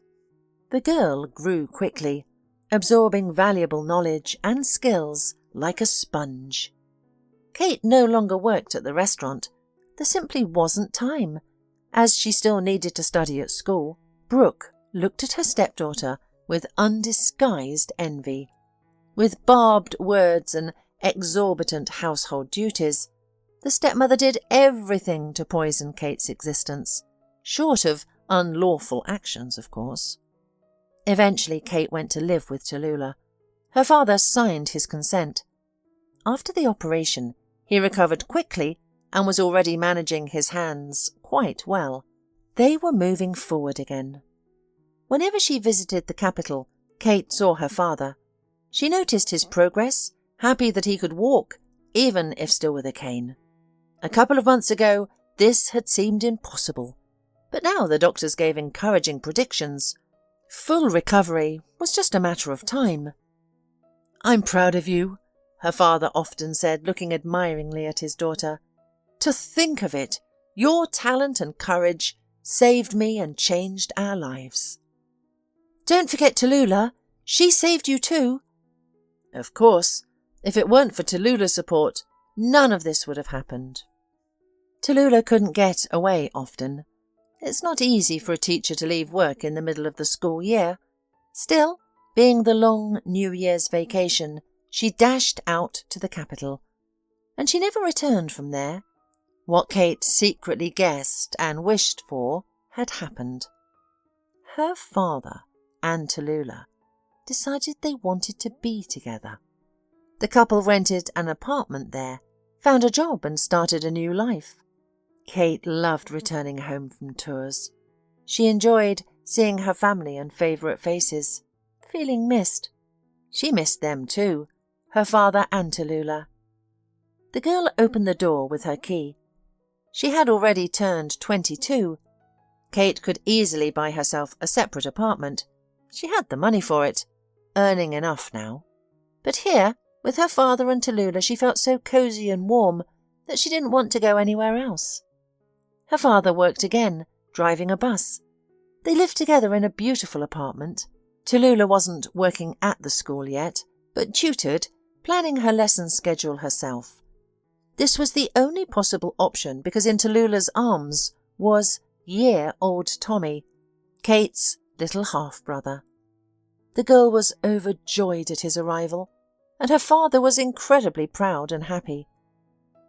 The girl grew quickly, absorbing valuable knowledge and skills like a sponge. Kate no longer worked at the restaurant. There simply wasn't time. As she still needed to study at school, Brooke looked at her stepdaughter with undisguised envy. With barbed words and exorbitant household duties, the stepmother did everything to poison Kate's existence, short of unlawful actions, of course. Eventually, Kate went to live with Tallulah. Her father signed his consent. After the operation, he recovered quickly and was already managing his hands quite well. They were moving forward again. Whenever she visited the capital, Kate saw her father. She noticed his progress, happy that he could walk, even if still with a cane. A couple of months ago, this had seemed impossible, but now the doctors gave encouraging predictions. Full recovery was just a matter of time. "I'm proud of you," her father often said, looking admiringly at his daughter. "To think of it, your talent and courage saved me and changed our lives." "Don't forget Tallulah. She saved you too." "Of course. If it weren't for Tallulah's support, none of this would have happened." Tallulah couldn't get away often. It's not easy for a teacher to leave work in the middle of the school year. Still, being the long New Year's vacation, she dashed out to the capital. And she never returned from there. What Kate secretly guessed and wished for had happened. Her father and Tallulah decided they wanted to be together. The couple rented an apartment there, found a job and started a new life. Kate loved returning home from tours. She enjoyed seeing her family and favourite faces, feeling missed. She missed them too, her father and Tallulah. The girl opened the door with her key. She had already turned 22. Kate could easily buy herself a separate apartment. She had the money for it, earning enough now. But here, with her father and Tallulah, she felt so cosy and warm that she didn't want to go anywhere else. Her father worked again, driving a bus. They lived together in a beautiful apartment. Tallulah wasn't working at the school yet, but tutored, planning her lesson schedule herself. This was the only possible option because in Tallulah's arms was year-old Tommy, Kate's little half-brother. The girl was overjoyed at his arrival, and her father was incredibly proud and happy.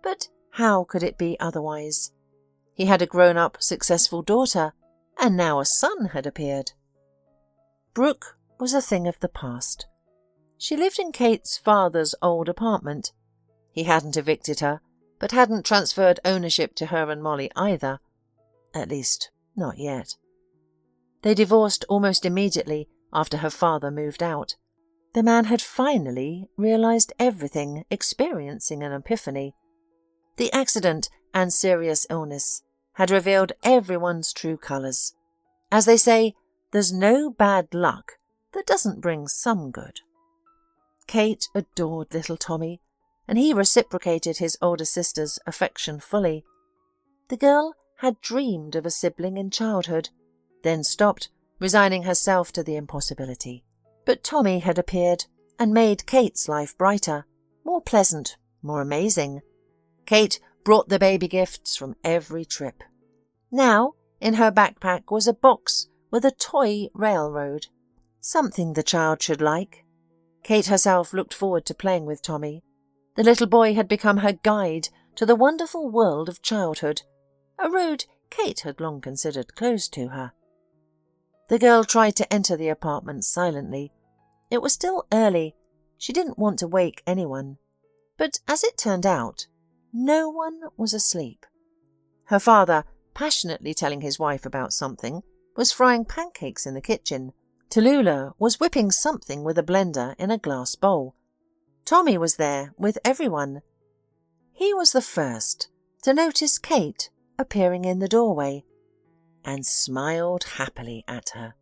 But how could it be otherwise? He had a grown-up, successful daughter, and now a son had appeared. Brooke was a thing of the past. She lived in Kate's father's old apartment. He hadn't evicted her, but hadn't transferred ownership to her and Molly either. At least, not yet. They divorced almost immediately after her father moved out. The man had finally realised everything, experiencing an epiphany. The accident and serious illness had revealed everyone's true colours. As they say, there's no bad luck that doesn't bring some good. Kate adored little Tommy, and he reciprocated his older sister's affection fully. The girl had dreamed of a sibling in childhood, then stopped, resigning herself to the impossibility. But Tommy had appeared and made Kate's life brighter, more pleasant, more amazing. Kate brought the baby gifts from every trip. Now, in her backpack was a box with a toy railroad, something the child should like. Kate herself looked forward to playing with Tommy. The little boy had become her guide to the wonderful world of childhood, a road Kate had long considered closed to her. The girl tried to enter the apartment silently. It was still early. She didn't want to wake anyone. But as it turned out, no one was asleep. Her father, passionately telling his wife about something, was frying pancakes in the kitchen. Tallulah was whipping something with a blender in a glass bowl. Tommy was there with everyone. He was the first to notice Kate appearing in the doorway and smiled happily at her.